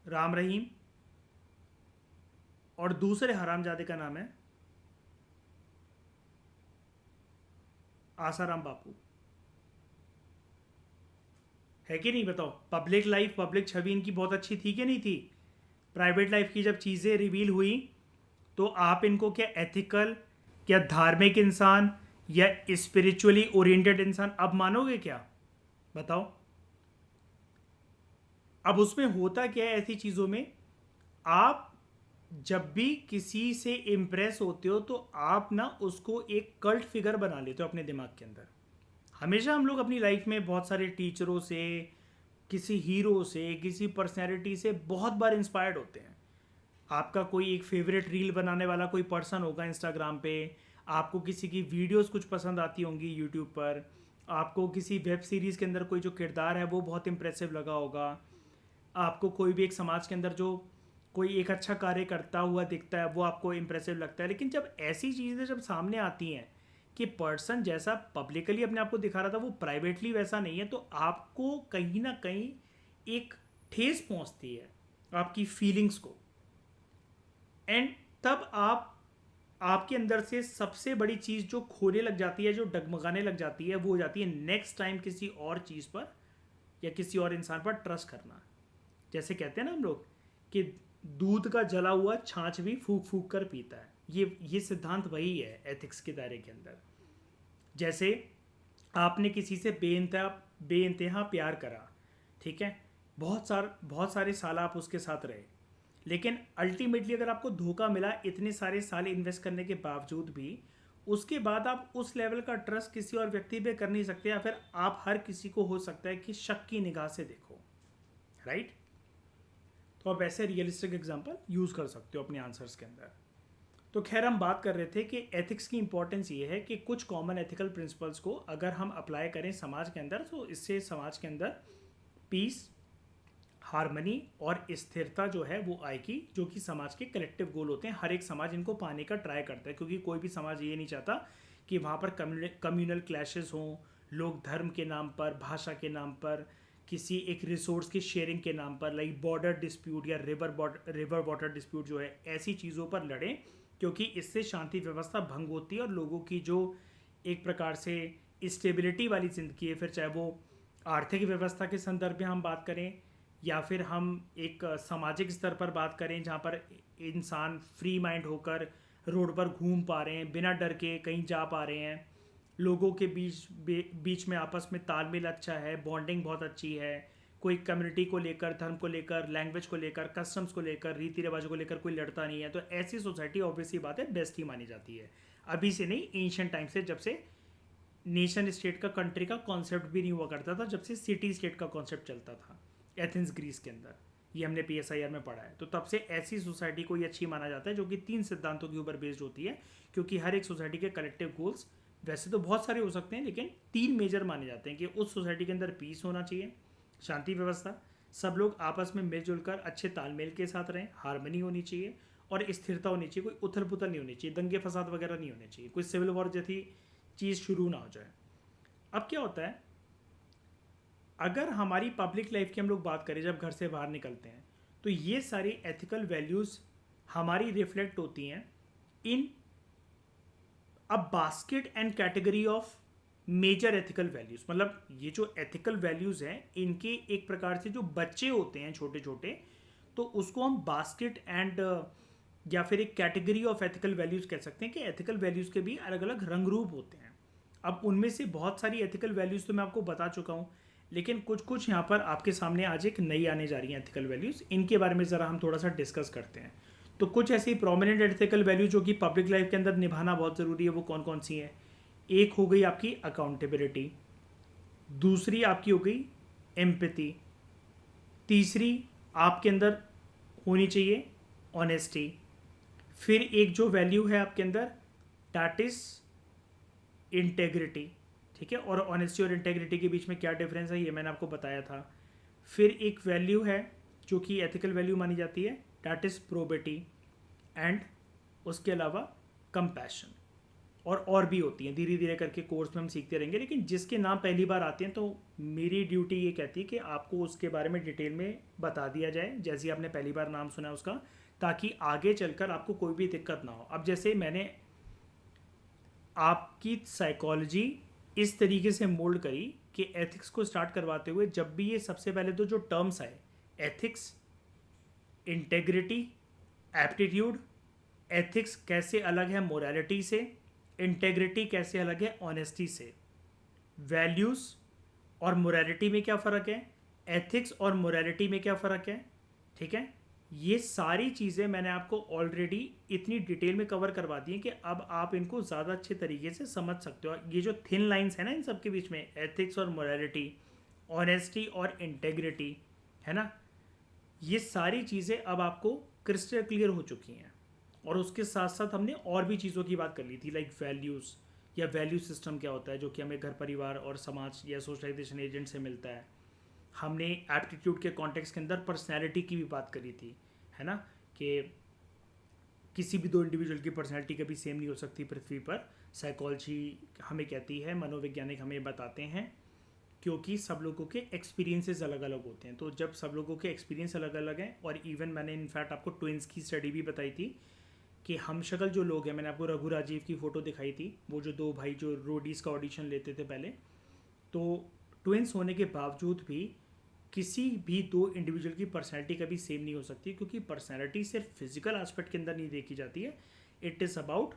राम रहीम और दूसरे हरामजादे का नाम है आसाराम बापू। है कि नहीं बताओ? पब्लिक लाइफ, पब्लिक छवि इनकी बहुत अच्छी थी कि नहीं थी? प्राइवेट लाइफ की जब चीज़ें रिवील हुई तो आप इनको क्या एथिकल, क्या धार्मिक इंसान या स्पिरिचुअली ओरिएंटेड इंसान अब मानोगे क्या? बताओ। अब उसमें होता क्या है ऐसी चीज़ों में, आप जब भी किसी से इम्प्रेस होते हो तो आप ना उसको एक कल्ट फिगर बना लेते हो अपने दिमाग के अंदर। हमेशा हम लोग अपनी लाइफ में बहुत सारे टीचरों से, किसी हीरो से, किसी पर्सनैलिटी से बहुत बार इंस्पायर्ड होते हैं। आपका कोई एक फेवरेट रील बनाने वाला कोई पर्सन होगा इंस्टाग्राम पे, आपको किसी की वीडियोस कुछ पसंद आती होंगी यूट्यूब पर, आपको किसी वेब सीरीज़ के अंदर कोई जो किरदार है वो बहुत इंप्रेसिव लगा होगा, आपको कोई भी एक समाज के अंदर जो कोई एक अच्छा कार्य करता हुआ दिखता है वो आपको इम्प्रेसिव लगता है। लेकिन जब ऐसी चीज़ें जब सामने आती हैं कि पर्सन जैसा पब्लिकली अपने आप को दिखा रहा था वो प्राइवेटली वैसा नहीं है, तो आपको कहीं ना कहीं एक ठेस पहुंचती है आपकी फीलिंग्स को। एंड तब आपके अंदर से सबसे बड़ी चीज़ जो खोने लग जाती है, जो डगमगाने लग जाती है, वो हो जाती है नेक्स्ट टाइम किसी और चीज़ पर या किसी और इंसान पर ट्रस्ट करना। जैसे कहते हैं ना हम लोग कि दूध का जला हुआ छाछ भी फूक फूक कर पीता है, ये सिद्धांत वही है एथिक्स के दायरे के अंदर। जैसे आपने किसी से बेइंतहा प्यार करा, ठीक है, बहुत सारे साल आप उसके साथ रहे, लेकिन अल्टीमेटली अगर आपको धोखा मिला, इतने सारे साल इन्वेस्ट करने के बावजूद भी उसके बाद आप उस लेवल का ट्रस्ट किसी और व्यक्ति पे कर नहीं सकते, या फिर आप हर किसी को हो सकता है कि शक की निगाह से देखो, राइट? तो आप ऐसे रियलिस्टिक एग्जांपल यूज़ कर सकते हो अपने आंसर्स के अंदर। तो खैर हम बात कर रहे थे कि एथिक्स की इंपॉर्टेंस ये है कि कुछ कॉमन एथिकल प्रिंसिपल्स को अगर हम अप्लाई करें समाज के अंदर, तो इससे समाज के अंदर पीस, हार्मनी और स्थिरता जो है वो आएगी, जो कि समाज के कलेक्टिव गोल होते हैं। हर एक समाज इनको पाने का ट्राई करता है, क्योंकि कोई भी समाज ये नहीं चाहता कि वहाँ पर कम्युनल क्लैशेस हों, लोग धर्म के नाम पर, भाषा के नाम पर, किसी एक रिसोर्स की शेयरिंग के नाम पर, लाइक बॉर्डर डिस्प्यूट या रिवर वाटर डिस्प्यूट जो है, ऐसी चीज़ों पर लड़ें, क्योंकि इससे शांति व्यवस्था भंग होती है और लोगों की जो एक प्रकार से स्टेबिलिटी वाली ज़िंदगी है, फिर चाहे वो आर्थिक व्यवस्था के संदर्भ में हम बात करें या फिर हम एक सामाजिक स्तर पर बात करें जहाँ पर इंसान फ्री माइंड होकर रोड पर घूम पा रहे हैं, बिना डर के कहीं जा पा रहे हैं, लोगों के बीच में आपस में तालमेल अच्छा है, बॉन्डिंग बहुत अच्छी है, कोई कम्युनिटी को लेकर, धर्म को लेकर, लैंग्वेज को लेकर, कस्टम्स को लेकर, रीति रिवाजों को लेकर कोई लड़ता नहीं है, तो ऐसी सोसाइटी ऑब्वियसली बात है बेस्ट ही मानी जाती है। अभी से नहीं, एंशियंट टाइम से, जब से नेशन स्टेट का, कंट्री का कॉन्सेप्ट भी नहीं हुआ करता था, जब से सिटी स्टेट का कॉन्सेप्ट चलता था एथेंस ग्रीस के अंदर, ये हमने PSIR में पढ़ा है। तो तब से ऐसी सोसाइटी को ही अच्छी माना जाता है जो कि 3 सिद्धांतों के ऊपर बेस्ड होती है, क्योंकि हर एक सोसाइटी के कलेक्टिव गोल्स वैसे तो बहुत सारे हो सकते हैं, लेकिन 3 मेजर माने जाते हैं कि उस सोसाइटी के अंदर पीस होना चाहिए, शांति व्यवस्था, सब लोग आपस में मिलजुल कर अच्छे तालमेल के साथ रहें, हारमोनी होनी चाहिए और स्थिरता होनी चाहिए, कोई उथल पुथल नहीं होनी चाहिए, दंगे फसाद वगैरह नहीं होने चाहिए, कोई सिविल वॉर जैसी चीज़ शुरू ना हो जाए। अब क्या होता है, अगर हमारी पब्लिक लाइफ की हम लोग बात करें, जब घर से बाहर निकलते हैं, तो ये सारी एथिकल वैल्यूज़ हमारी रिफ्लेक्ट होती हैं in a basket and category of major ethical values. मतलब ये जो एथिकल वैल्यूज़ हैं, इनके एक प्रकार से जो बच्चे होते हैं छोटे छोटे, तो उसको हम बास्केट एंड या फिर एक कैटेगरी ऑफ एथिकल वैल्यूज़ कह सकते हैं कि एथिकल वैल्यूज़ के भी अलग अलग रंग रूप होते हैं। अब उनमें से बहुत सारी एथिकल वैल्यूज़ तो मैं आपको बता चुका हूँ, लेकिन कुछ कुछ यहाँ पर आपके सामने आज एक नई आने जा रही हैं एथिकल वैल्यूज़, इनके बारे में ज़रा हम थोड़ा सा डिस्कस करते हैं। तो कुछ ऐसी प्रोमिनेंट एथिकल वैल्यू जो कि पब्लिक लाइफ के अंदर निभाना बहुत ज़रूरी है, वो कौन कौन सी हैं? एक हो गई आपकी अकाउंटेबिलिटी, दूसरी आपकी हो गई एम्पैथी, तीसरी आपके अंदर होनी चाहिए ऑनेस्टी, फिर एक जो वैल्यू है आपके अंदर दैट इज़ इंटेग्रिटी, ठीक है, और ऑनेस्टी और इंटेग्रिटी के बीच में क्या डिफरेंस है ये मैंने आपको बताया था। फिर एक वैल्यू है जो कि एथिकल वैल्यू मानी जाती है, दैट इज़ प्रोबिटी, एंड उसके अलावा कंपैशन, और भी होती हैं, धीरे धीरे करके कोर्स में हम सीखते रहेंगे, लेकिन जिसके नाम पहली बार आते हैं तो मेरी ड्यूटी ये कहती है कि आपको उसके बारे में डिटेल में बता दिया जाए, जैसे आपने पहली बार नाम सुना उसका, ताकि आगे चलकर आपको कोई भी दिक्कत ना हो। अब जैसे मैंने आपकी साइकोलॉजी इस तरीके से मोल्ड करी कि एथिक्स को स्टार्ट करवाते हुए जब भी ये सबसे पहले तो जो टर्म्स आए, एथिक्स, इंटेग्रिटी, एप्टीट्यूड, एथिक्स कैसे अलग है मोरालिटी से, इंटेग्रिटी कैसे अलग है ऑनेस्टी से, वैल्यूज़ और मोरालिटी में क्या फ़र्क है, एथिक्स और मोरालिटी में क्या फ़र्क है, ठीक है, ये सारी चीज़ें मैंने आपको ऑलरेडी इतनी डिटेल में कवर करवा दी हैं कि अब आप इनको ज़्यादा अच्छे तरीके से समझ सकते हो। ये जो थिन लाइंस है ना इन सब के बीच में, एथिक्स और मोरालिटी, ऑनेस्टी और इंटेग्रिटी, है ना, ये सारी चीज़ें अब आपको क्रिस्टल क्लियर हो चुकी हैं। और उसके साथ साथ हमने और भी चीज़ों की बात कर ली थी, लाइक वैल्यूज़ या वैल्यू सिस्टम क्या होता है, जो कि हमें घर परिवार और समाज या सोशलाइजेशन एजेंट से मिलता है। हमने एप्टीट्यूड के कॉन्टेक्स्ट के अंदर पर्सनैलिटी की भी बात करी थी, है ना, कि किसी भी दो इंडिविजुअल की पर्सनैलिटी कभी सेम नहीं हो सकती पृथ्वी पर, साइकोलॉजी हमें कहती है, मनोवैज्ञानिक हमें बताते हैं, क्योंकि सब लोगों के एक्सपीरियंसेस अलग अलग होते हैं। तो जब सब लोगों के एक्सपीरियंस अलग अलग हैं, और इवन मैंने इनफैक्ट आपको ट्विंस की स्टडी भी बताई थी कि हम शक्ल जो लोग हैं, मैंने आपको रघु राजीव की फ़ोटो दिखाई थी, वो जो 2 भाई जो रोडीज़ का ऑडिशन लेते थे पहले, तो ट्विंस होने के बावजूद भी किसी भी 2 इंडिविजुअल की पर्सनैलिटी कभी सेम नहीं हो सकती, क्योंकि पर्सनैलिटी सिर्फ फिजिकल एस्पेक्ट के अंदर नहीं देखी जाती है, it is about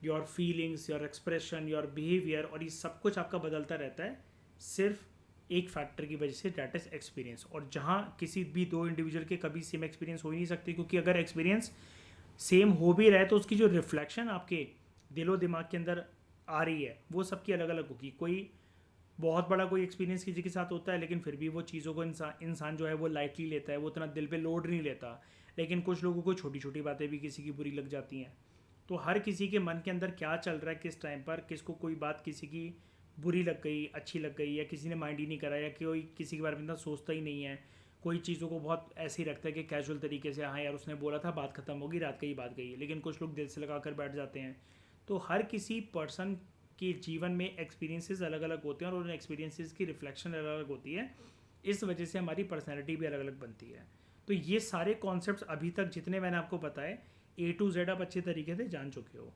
your feelings, your expression, your behaviour, और ये सब कुछ आपका बदलता रहता है सिर्फ एक फैक्टर की वजह से, दैट इज़ एक्सपीरियंस। और जहाँ किसी भी 2 इंडिविजुअल के कभी सेम एक्सपीरियंस हो ही नहीं सकती, क्योंकि अगर एक्सपीरियंस सेम हो भी रहा है तो उसकी जो रिफ्लेक्शन आपके दिलो दिमाग के अंदर आ रही है वो सबकी अलग अलग होगी। कोई बहुत बड़ा कोई एक्सपीरियंस किसी के साथ होता है लेकिन फिर भी वो चीज़ों को इंसान जो है वो लाइटली लेता है, वो उतना दिल पे लोड नहीं लेता। लेकिन कुछ लोगों को छोटी छोटी बातें भी किसी की बुरी लग जाती हैं। तो हर किसी के मन के अंदर क्या चल रहा है किस टाइम पर, किसको कोई बात किसी की बुरी लग गई, अच्छी लग गई, या किसी ने माइंड ही नहीं करा, या कोई किसी के बारे में इतना सोचता ही नहीं है, कोई चीज़ों को बहुत ऐसे ही रखता है कि कैजुअल तरीके से हाँ यार उसने बोला था, बात खत्म होगी, रात का ही बात गई है। लेकिन कुछ लोग दिल से लगा कर बैठ जाते हैं। तो हर किसी पर्सन के जीवन में एक्सपीरियंसेस अलग अलग होते हैं और उन एक्सपीरियंसेस की रिफ्लेक्शन अलग अलग होती है। इस वजह से हमारी पर्सनैलिटी भी अलग अलग बनती है। तो ये सारे कॉन्सेप्ट्स अभी तक जितने मैंने आपको बताए A to Z आप अच्छे तरीके से जान चुके हो।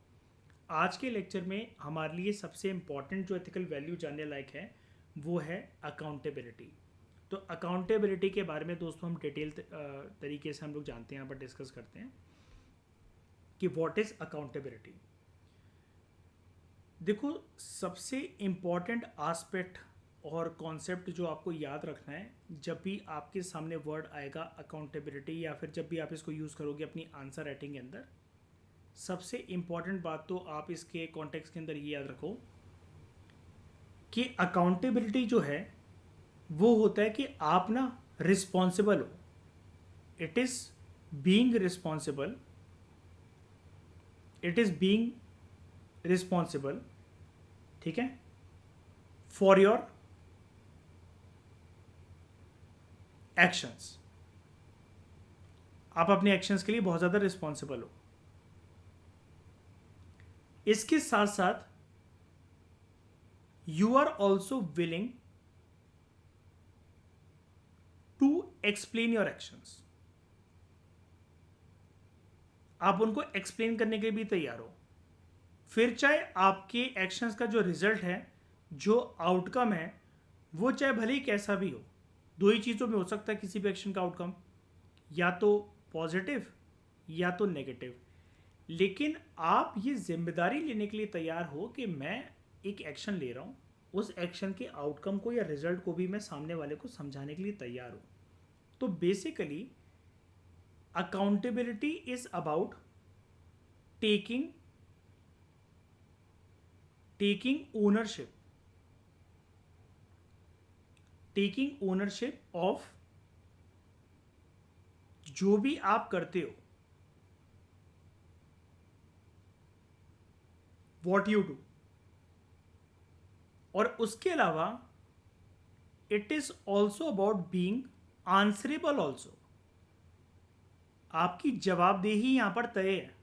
आज के लेक्चर में हमारे लिए सबसे इम्पॉर्टेंट जो एथिकल वैल्यू जानने लायक है वो है अकाउंटेबिलिटी। तो अकाउंटेबिलिटी के बारे में दोस्तों हम डिटेल तरीके से हम लोग जानते हैं, यहाँ पर डिस्कस करते हैं कि व्हाट इज़ अकाउंटेबिलिटी। देखो, सबसे इम्पॉर्टेंट आस्पेक्ट और कॉन्सेप्ट जो आपको याद रखना है जब भी आपके सामने वर्ड आएगा अकाउंटेबिलिटी, या फिर जब भी आप इसको यूज़ करोगे अपनी आंसर राइटिंग के अंदर, सबसे इम्पॉर्टेंट बात तो आप इसके कॉन्टेक्स्ट के अंदर ये याद रखो कि अकाउंटेबिलिटी जो है वो होता है कि आप ना रिस्पॉन्सिबल हो। It is being responsible, it is being responsible, ठीक है, फॉर योर एक्शंस। आप अपने एक्शंस के लिए बहुत ज़्यादा रिस्पॉन्सिबल हो। इसके साथ साथ you are also willing to explain your actions. आप उनको एक्सप्लेन करने के लिए भी तैयार हो। फिर चाहे आपके एक्शंस का जो रिजल्ट है, जो आउटकम है, वो चाहे भले ही कैसा भी हो। दो ही चीज़ों में हो सकता है किसी भी एक्शन का आउटकम, या तो पॉजिटिव या तो नेगेटिव। लेकिन आप ये जिम्मेदारी लेने के लिए तैयार हो कि मैं एक एक्शन ले रहा हूँ, उस एक्शन के आउटकम को या रिजल्ट को भी मैं सामने वाले को समझाने के लिए तैयार हूँ। तो basically accountability is about taking ownership of जो भी आप करते हो, वॉट यू डू। और उसके अलावा it is also about being answerable also. आपकी जवाबदेही यहां पर तय है,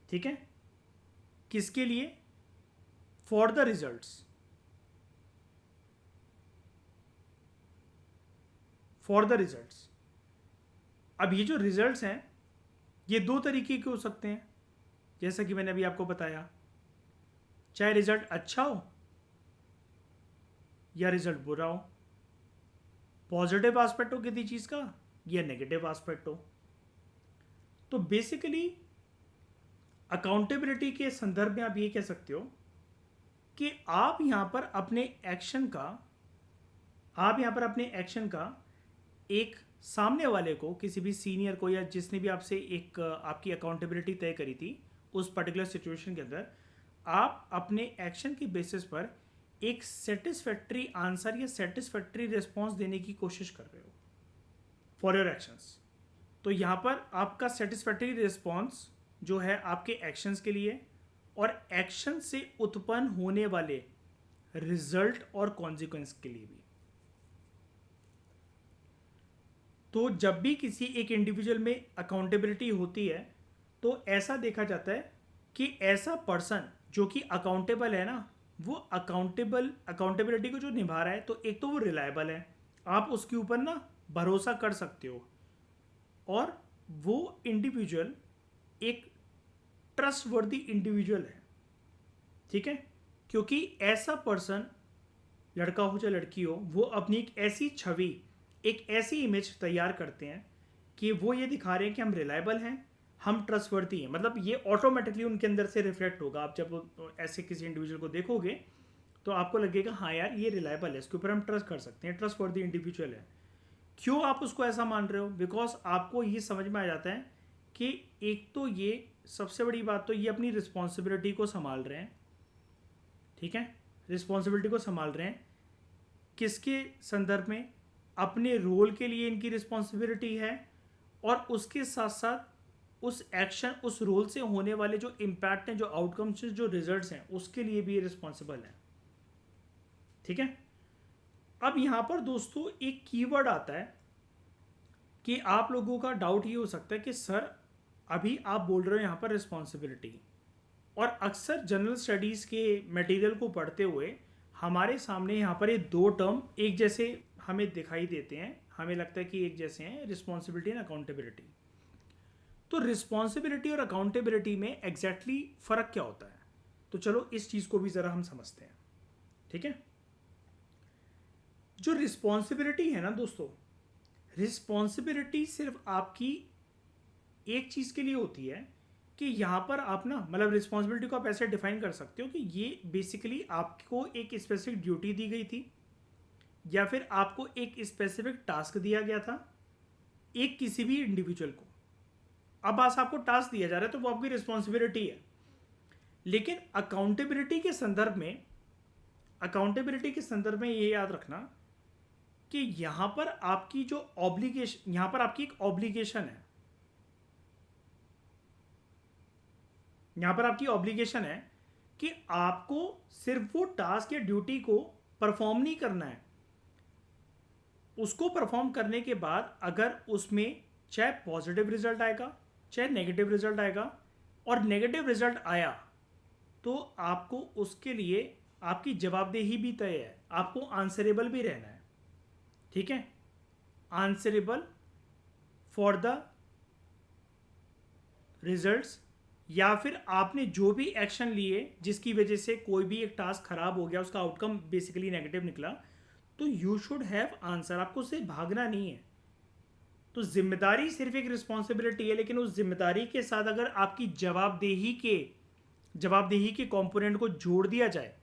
ठीक है, किसके लिए? For the results, for the results. अब ये जो रिजल्ट्स हैं ये दो तरीके के हो सकते हैं, जैसा कि मैंने अभी आपको बताया। चाहे रिजल्ट अच्छा हो या रिजल्ट बुरा हो, पॉजिटिव एस्पेक्ट हो किसी चीज़ का या नेगेटिव एस्पेक्ट हो। तो बेसिकली अकाउंटेबिलिटी के संदर्भ में आप ये कह सकते हो कि आप यहां पर अपने एक्शन का एक सामने वाले को, किसी भी सीनियर को, या जिसने भी आपसे एक आपकी अकाउंटेबिलिटी तय करी थी उस पर्टिकुलर सिचुएशन के अंदर, आप अपने एक्शन की बेसिस पर एक सेटिस्फैक्ट्री आंसर या सेटिस्फैक्ट्री रिस्पॉन्स देने की कोशिश कर रहे हो फॉर योर एक्शंस। तो यहाँ पर आपका सेटिस्फैक्ट्री रिस्पॉन्स जो है आपके एक्शंस के लिए और एक्शन से उत्पन्न होने वाले रिजल्ट और कॉन्सिक्वेंस के लिए भी। तो जब भी किसी एक इंडिविजुअल में अकाउंटेबिलिटी होती है तो ऐसा देखा जाता है कि ऐसा पर्सन जो कि अकाउंटेबल है ना, वो अकाउंटेबिलिटी को जो निभा रहा है, तो एक तो वो रिलायबल है, आप उसके ऊपर ना भरोसा कर सकते हो, और वो इंडिविजुअल एक ट्रस्टवर्दी इंडिविजुअल है, ठीक है। क्योंकि ऐसा पर्सन, लड़का हो चाहे लड़की हो, वो अपनी एक ऐसी छवि, एक ऐसी इमेज तैयार करते हैं कि वो ये दिखा रहे हैं कि हम रिलायबल हैं, हम ट्रस्टवर्दी हैं। मतलब ये ऑटोमेटिकली उनके अंदर से रिफ्लेक्ट होगा। आप जब ऐसे किसी इंडिविजुअल को देखोगे तो आपको लगेगा हाँ यार ये रिलायबल है, इसके ऊपर हम ट्रस्ट कर सकते हैं, ट्रस्टवर्दी इंडिविजुअल है। क्यों आप उसको ऐसा मान रहे हो? बिकॉज आपको ये समझ में आ जाता है कि एक तो ये सबसे बड़ी बात तो ये अपनी रिस्पॉन्सिबिलिटी को संभाल रहे हैं, ठीक है, रिस्पॉन्सिबिलिटी को संभाल रहे हैं किसके संदर्भ में, अपने रोल के लिए इनकी रिस्पॉन्सिबिलिटी है, और उसके साथ साथ उस एक्शन, उस रोल से होने वाले जो इम्पैक्ट हैं, जो आउटकम्स, जो रिजल्ट्स हैं, उसके लिए भी ये रिस्पॉन्सिबल है, ठीक है। अब यहाँ पर दोस्तों एक कीवर्ड आता है कि आप लोगों का डाउट ये हो सकता है कि सर अभी आप बोल रहे हो यहाँ पर रिस्पॉन्सिबिलिटी, और अक्सर जनरल स्टडीज़ के मटेरियल को पढ़ते हुए हमारे सामने यहाँ पर ये दो टर्म एक जैसे हमें दिखाई देते हैं, हमें लगता है कि एक जैसे हैं, रिस्पॉन्सिबिलिटी एंड अकाउंटेबिलिटी। तो रिस्पॉन्सिबिलिटी और अकाउंटेबिलिटी में एग्जैक्टली फ़र्क क्या होता है, तो चलो इस चीज़ को भी ज़रा हम समझते हैं, ठीक है। जो रिस्पॉन्सिबिलिटी है ना दोस्तों, रिस्पॉन्सिबिलिटी सिर्फ आपकी एक चीज़ के लिए होती है कि यहाँ पर आप ना, मतलब रिस्पॉन्सिबिलिटी को आप ऐसे डिफाइन कर सकते हो कि ये बेसिकली आपको एक स्पेसिफिक ड्यूटी दी गई थी, या फिर आपको एक स्पेसिफिक टास्क दिया गया था एक किसी भी इंडिविजुअल को। अब बस आपको टास्क दिया जा रहा है तो वो आपकी रिस्पॉन्सिबिलिटी है। लेकिन अकाउंटेबिलिटी के संदर्भ में ये याद रखना कि यहाँ पर आपकी जो ऑब्लिगेशन, यहाँ पर आपकी एक ऑब्लिगेशन है, यहाँ पर आपकी ऑब्लिगेशन है कि आपको सिर्फ वो टास्क या ड्यूटी को परफॉर्म नहीं करना है, उसको परफॉर्म करने के बाद अगर उसमें चाहे पॉजिटिव रिजल्ट आएगा चाहे नेगेटिव रिजल्ट आएगा, और नेगेटिव रिजल्ट आया तो आपको उसके लिए आपकी जवाबदेही भी तय है, आपको आंसरेबल भी रहना है, ठीक है, आंसरेबल फॉर द रिजल्ट्स, या फिर आपने जो भी एक्शन लिए जिसकी वजह से कोई भी एक टास्क खराब हो गया, उसका आउटकम बेसिकली नेगेटिव निकला, तो यू शुड हैव आंसर, आपको उससे भागना नहीं है। तो जिम्मेदारी सिर्फ एक रिस्पॉन्सिबिलिटी है, लेकिन उस जिम्मेदारी के साथ अगर आपकी जवाबदेही के कंपोनेंट को जोड़ दिया जाए,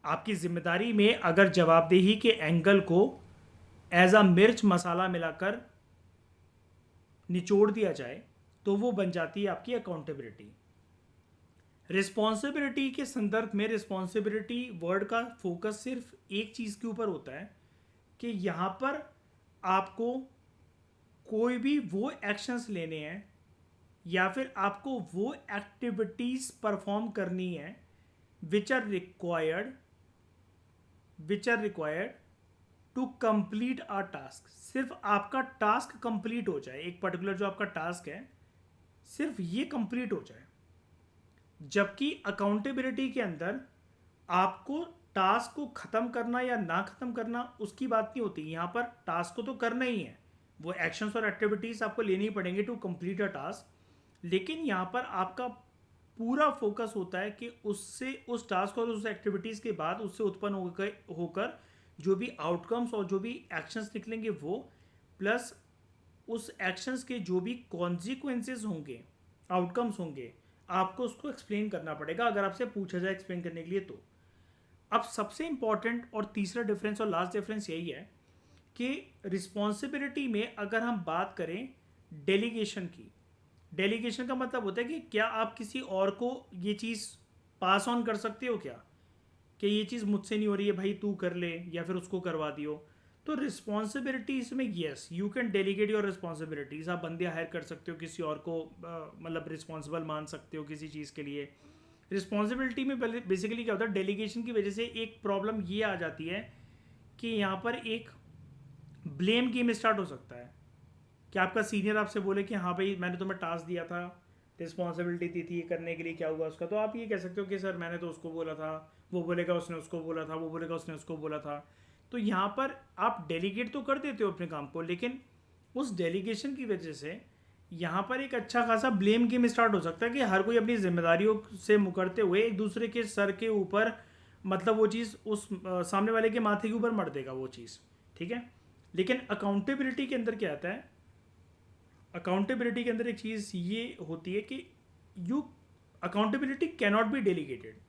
आपकी जिम्मेदारी में अगर जवाबदेही के एंगल को एज अ मिर्च मसाला मिलाकर निचोड़ दिया जाए, तो वो बन जाती है आपकी अकाउंटेबिलिटी। रिस्पॉन्सिबिलिटी के संदर्भ में रिस्पॉन्सिबिलिटी वर्ड का फोकस सिर्फ एक चीज़ के ऊपर होता है कि यहाँ पर आपको कोई भी वो एक्शंस लेने हैं या फिर आपको वो एक्टिविटीज़ परफॉर्म करनी है which are required to complete a task. सिर्फ आपका टास्क कंप्लीट हो जाए, एक पर्टिकुलर जो आपका टास्क है सिर्फ ये कंप्लीट हो जाए। जबकि अकाउंटेबिलिटी के अंदर आपको टास्क को ख़त्म करना या ना ख़त्म करना उसकी बात नहीं होती, यहाँ पर टास्क को तो करना ही है, वो एक्शंस और एक्टिविटीज़ आपको लेनी पड़ेंगे टू कंप्लीट अ टास्क, लेकिन यहाँ पर आपका पूरा फोकस होता है कि उससे, उस टास्क और उस एक्टिविटीज़ के बाद उससे उत्पन्न होकर जो भी आउटकम्स और जो भी एक्शंस निकलेंगे वो, प्लस उस एक्शंस के जो भी कॉन्सिक्वेंसेस होंगे, आउटकम्स होंगे, आपको उसको एक्सप्लेन करना पड़ेगा अगर आपसे पूछा जाए एक्सप्लेन करने के लिए। तो अब सबसे इंपॉर्टेंट और तीसरा डिफरेंस और लास्ट डिफरेंस यही है कि रिस्पॉन्सिबिलिटी में अगर हम बात करें डेलीगेशन की, डेलीगेशन का मतलब होता है कि क्या आप किसी और को ये चीज़ पास ऑन कर सकते हो, क्या कि ये चीज़ मुझसे नहीं हो रही है भाई तू कर ले, या फिर उसको करवा दियो। तो रिस्पॉन्सिबिलिटीज़ में yes you can delegate your responsibilities, आप बंदे हायर कर सकते हो, किसी और को मतलब रिस्पॉन्सिबल मान सकते हो किसी चीज़ के लिए। रिस्पॉन्सिबिलिटी में बेसिकली क्या होता है, डेलीगेशन की वजह से एक प्रॉब्लम ये आ जाती है कि यहाँ पर एक ब्लेम गेम स्टार्ट हो सकता है कि आपका सीनियर आपसे बोले कि हाँ भाई मैंने तुम्हें टास्क दिया था, रिस्पॉन्सिबिलिटी दी थी करने के लिए, क्या हुआ उसका, तो आप ये कह सकते हो कि सर मैंने तो उसको बोला था, वो बोलेगा उसने उसको बोला था, वो बोलेगा उसने उसको बोला था। तो यहाँ पर आप डेलीगेट तो कर देते हो अपने काम को, लेकिन उस डेलीगेशन की वजह से यहाँ पर एक अच्छा खासा ब्लेम गेम स्टार्ट हो सकता है कि हर कोई अपनी जिम्मेदारियों से मुकरते हुए एक दूसरे के सर के ऊपर, मतलब वो चीज़ उस सामने वाले के माथे के ऊपर मर देगा वो चीज़, ठीक है। लेकिन अकाउंटेबिलिटी के अंदर क्या आता है, अकाउंटेबिलिटी के अंदर एक चीज़ ये होती है कि अकाउंटेबिलिटी कैनॉट बी डेलीगेटेड।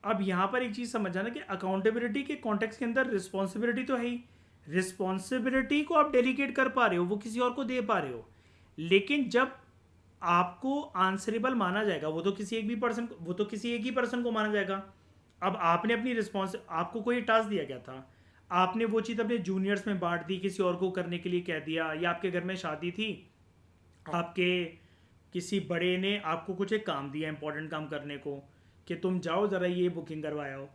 अब यहाँ पर एक चीज़ समझ जाना कि अकाउंटेबिलिटी के कॉन्टेक्स्ट के अंदर रिस्पॉन्सिबिलिटी तो है ही, रिस्पॉन्सिबिलिटी को आप डेलीगेट कर पा रहे हो, वो किसी और को दे पा रहे हो, लेकिन जब आपको आंसरेबल माना जाएगा, वो तो किसी एक ही पर्सन को माना जाएगा। अब आपने अपनी रिस्पॉन्स, आपको कोई टास्क दिया गया था, आपने वो चीज़ अपने जूनियर्स में बांट दी, किसी और को करने के लिए कह दिया, या आपके घर में शादी थी, आपके किसी बड़े ने आपको कुछ एक काम दिया, इंपॉर्टेंट काम करने को, कि तुम जाओ ज़रा ये बुकिंग करवाओ।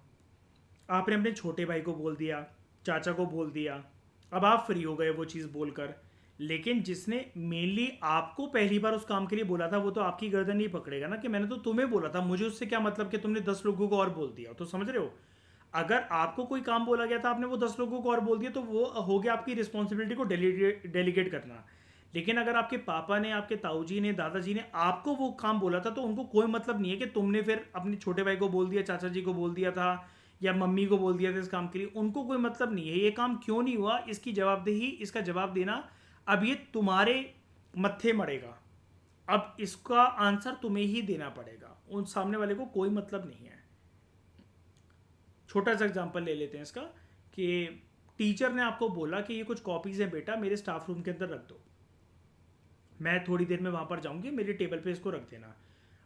आपने अपने छोटे भाई को बोल दिया, चाचा को बोल दिया, अब आप फ्री हो गए वो चीज़ बोलकर। लेकिन जिसने मेनली आपको पहली बार उस काम के लिए बोला था, वो तो आपकी गर्दन नहीं पकड़ेगा ना कि मैंने तो तुम्हें बोला था, मुझे उससे क्या मतलब कि तुमने 10 लोगों को और बोल दिया। तो समझ रहे हो, अगर आपको कोई काम बोला गया था, आपने वो 10 लोगों को और बोल दिया, तो वो हो गया आपकी रिस्पॉन्सिबिलिटी को डेलीगेट करना। लेकिन अगर आपके पापा ने, आपके ताऊजी ने, दादाजी ने आपको वो काम बोला था, तो उनको कोई मतलब नहीं है कि तुमने फिर अपने छोटे भाई को बोल दिया, चाचा जी को बोल दिया था, या मम्मी को बोल दिया था इस काम के लिए। उनको कोई मतलब नहीं है ये काम क्यों नहीं हुआ, इसकी जवाबदेही, इसका जवाब देना अब ये तुम्हारे मत्थे मड़ेगा। अब इसका आंसर तुम्हें ही देना पड़ेगा, उन सामने वाले को कोई मतलब नहीं है। छोटा सा एग्जांपल ले लेते हैं इसका, कि टीचर ने आपको बोला कि ये कुछ कॉपीज़ हैं बेटा, मेरे स्टाफ रूम के अंदर रख दो, मैं थोड़ी देर में वहाँ पर जाऊँगी, मेरी टेबल पे इसको रख देना।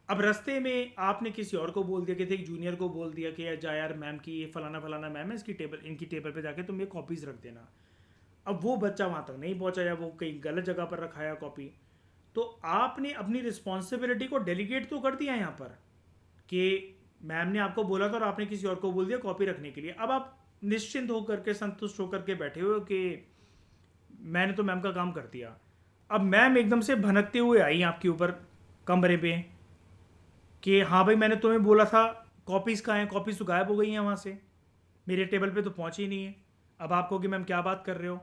अब रास्ते में आपने किसी और को बोल दिया, कि थे एक जूनियर को बोल दिया कि जा यार मैम की ये फलाना फलाना मैम है, इसकी टेबल, इनकी टेबल पे जाके तुम ये कॉपीज़ रख देना। अब वो बच्चा वहाँ तक नहीं पहुँचा, या वो कहीं गलत जगह पर रखाया कॉपी, तो आपने अपनी रिस्पॉन्सिबिलिटी को डेलीगेट तो कर दिया यहाँ पर, कि मैम ने आपको बोला था और आपने किसी और को बोल दिया कॉपी रखने के लिए। अब आप निश्चिंत होकर के, संतुष्ट होकर के बैठे हो कि मैंने तो मैम का काम कर दिया। अब मैम एकदम से भनकते हुए आई आपके ऊपर कमरे पे, कि हाँ भाई मैंने तुम्हें बोला था, कॉपीज़ कहाँ हैं, कॉपीज़ तो गायब हो गई हैं वहाँ से, मेरे टेबल पे तो पहुँची ही नहीं है। अब आप कहोगे मैम क्या बात कर रहे हो,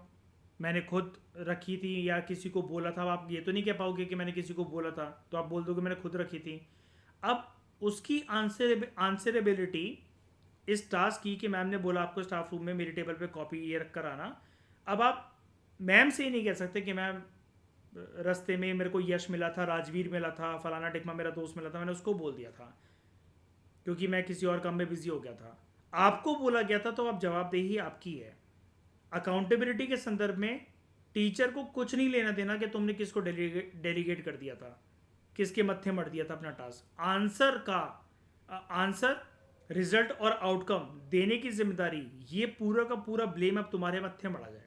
मैंने खुद रखी थी या किसी को बोला था। अब आप ये तो नहीं कह पाओगे कि मैंने किसी को बोला था, तो आप बोल दोगे मैंने खुद रखी थी। अब उसकी आंसरेबिलिटी इस टास्क की, कि मैम ने बोला आपको स्टाफ रूम में मेरी टेबल पे कॉपी ये रख कर आना। अब आप मैम से ही नहीं कह सकते कि मैम रास्ते में मेरे को यश मिला था, राजवीर मिला था, फलाना टिकमा मेरा दोस्त मिला था, मैंने उसको बोल दिया था क्योंकि मैं किसी और काम में बिजी हो गया था। आपको बोला गया था, तो अब जवाबदेही आपकी है। अकाउंटेबिलिटी के संदर्भ में टीचर को कुछ नहीं लेना देना कि तुमने किसको डेलीगेट कर दिया था, किसके मत्थे मर दिया था अपना टास्क। आंसर, रिजल्ट और आउटकम देने की जिम्मेदारी, ये पूरा का पूरा ब्लेम अब तुम्हारे मत्थे मरा जाएगा।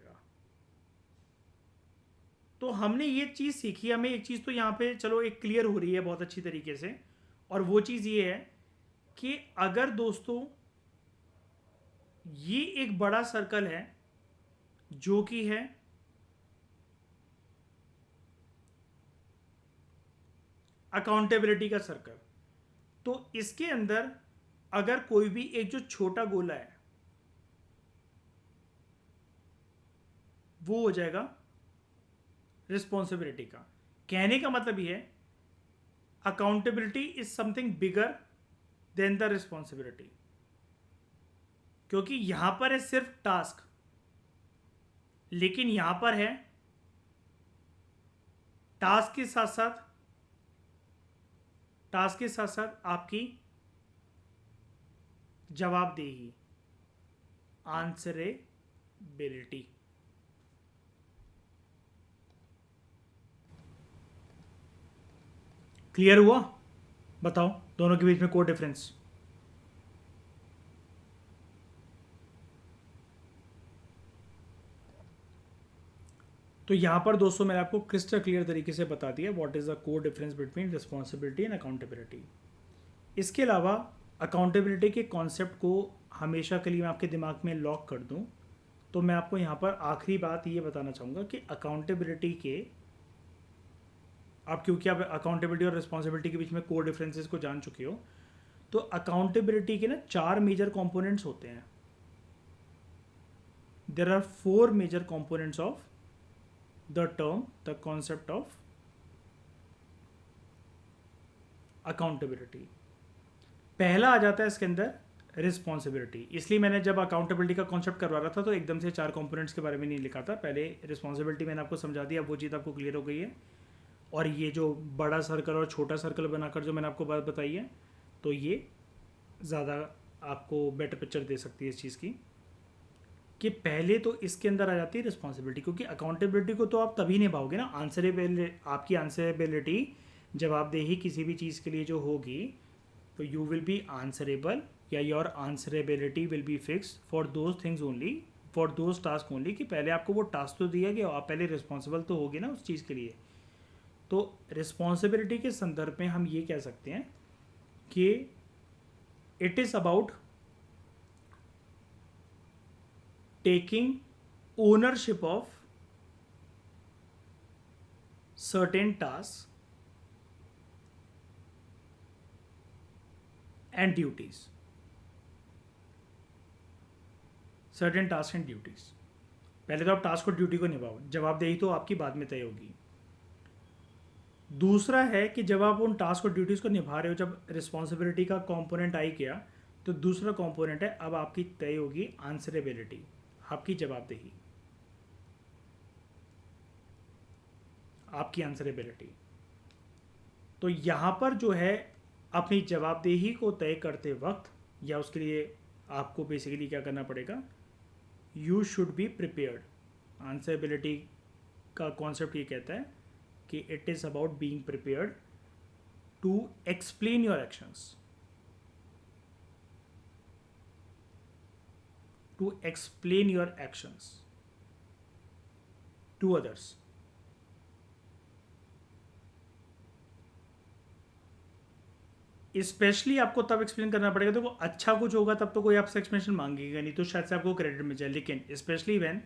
तो हमने ये चीज़ सीखी, हमें एक चीज़ तो यहाँ पे चलो एक क्लियर हो रही है बहुत अच्छी तरीके से, और वो चीज़ ये है कि अगर दोस्तों ये एक बड़ा सर्कल है जो कि है अकाउंटेबिलिटी का सर्कल, तो इसके अंदर अगर कोई भी एक जो छोटा गोला है वो हो जाएगा रिस्पॉन्सिबिलिटी का। कहने का मतलब ये है accountability is something bigger than the responsibility, क्योंकि यहां पर है सिर्फ टास्क, लेकिन यहां पर है टास्क के साथ साथ आपकी जवाबदेही, आंसरेबिलिटी। क्लियर हुआ? बताओ दोनों के बीच में कोई डिफरेंस? तो यहाँ पर दोस्तों मैंने आपको क्रिस्टल क्लियर तरीके से बता दिया what is the core difference between responsibility and accountability. इसके अलावा अकाउंटेबिलिटी के कॉन्सेप्ट को हमेशा के लिए मैं आपके दिमाग में लॉक कर दूं, तो मैं आपको यहाँ पर आखिरी बात ये बताना चाहूँगा कि अकाउंटेबिलिटी के, आप क्योंकि आप अकाउंटेबिलिटी और रिस्पॉन्सिबिलिटी के बीच में कोर डिफरेंसेस को जान चुके हो, तो अकाउंटेबिलिटी के ना 4 मेजर कंपोनेंट्स होते हैं। There are 4 major components of the term, the concept of accountability. पहला आ जाता है इसके अंदर रिस्पॉन्सिबिलिटी। इसलिए मैंने जब अकाउंटेबिलिटी का कॉन्सेप्ट करवा रहा था तो एकदम से 4 कंपोनेंट्स के बारे में नहीं लिखा था, पहले रिस्पॉन्सिबिलिटी मैंने आपको समझा दिया, वो चीज़ आपको क्लियर हो गई है। और ये जो बड़ा सर्कल और छोटा सर्कल बनाकर जो मैंने आपको बात बताई है, तो ये ज़्यादा आपको बेटर पिक्चर दे सकती है इस चीज़ की। कि पहले तो इसके अंदर आ जाती है रिस्पॉन्सिबिलिटी, क्योंकि अकाउंटेबिलिटी को तो आप तभी निभाओगे ना, आपकी आंसरेबिलिटी, जवाबदेही किसी भी चीज़ के लिए जो होगी, तो यू विल बी आंसरेबल या your answerability will be fix for those things only, for those task only, कि पहले आपको वो टास्क तो दिया गया, आप पहले रिस्पॉन्सिबल तो होगे ना उस चीज़ के लिए। तो रिस्पॉन्सिबिलिटी के संदर्भ में हम ये कह सकते हैं कि it is about taking ownership of certain task and duties, certain task and duties. पहले तो आप टास्क और ड्यूटी को निभाओ, जवाबदेही तो आपकी बाद में तय होगी। दूसरा है कि जब आप उन टास्क और ड्यूटीज़ को निभा रहे हो, जब रिस्पॉन्सिबिलिटी का कंपोनेंट आई गया, तो दूसरा कंपोनेंट है अब आपकी तय होगी आंसरेबिलिटी, आपकी जवाबदेही, आपकी आंसरेबिलिटी। तो यहाँ पर जो है अपनी जवाबदेही को तय करते वक्त, या उसके लिए आपको बेसिकली क्या करना पड़ेगा, you should be prepared. Answerability का कॉन्सेप्ट ये कहता है कि it is about being prepared to explain your actions, to explain your actions to others. Specially आपको तब एक्सप्लेन करना पड़ेगा, तो वो अच्छा कुछ होगा तब तो कोई आपसे एक्सप्लेनेशन मांगेगा नहीं, तो शायद से आपको क्रेडिट मिल जाए, लेकिन specially when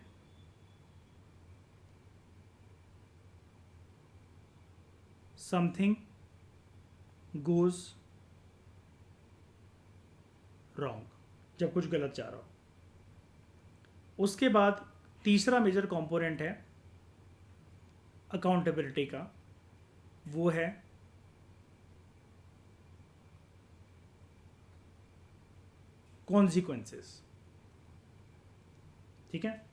something goes wrong, जब कुछ गलत जा रहा हो। उसके बाद तीसरा मेजर कंपोनेंट है अकाउंटेबिलिटी का, वो है कॉन्सिक्वेंसेस। ठीक है,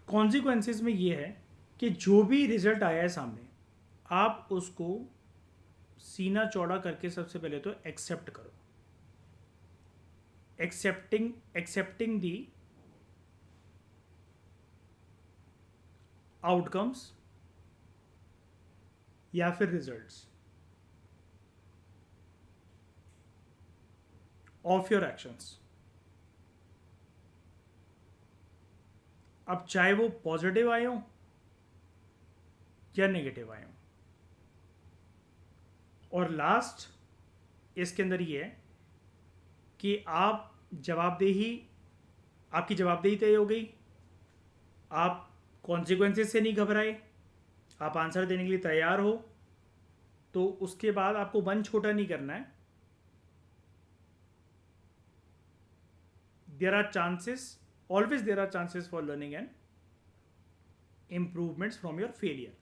कॉन्सिक्वेंसेस में ये है कि जो भी रिजल्ट आया है सामने, आप उसको सीना चौड़ा करके सबसे पहले तो एक्सेप्ट करो। एक्सेप्टिंग दी आउटकम्स या फिर रिजल्ट्स ऑफ योर एक्शंस। अब चाहे वो पॉजिटिव आए हो या नेगेटिव आए हो। और लास्ट इसके अंदर ये है कि आपकी जवाबदेही तय हो गई, आप कॉन्सिक्वेंसेस से नहीं घबराए, आप आंसर देने के लिए तैयार हो, तो उसके बाद आपको मन छोटा नहीं करना है। always there are chances for learning and improvements from your failure।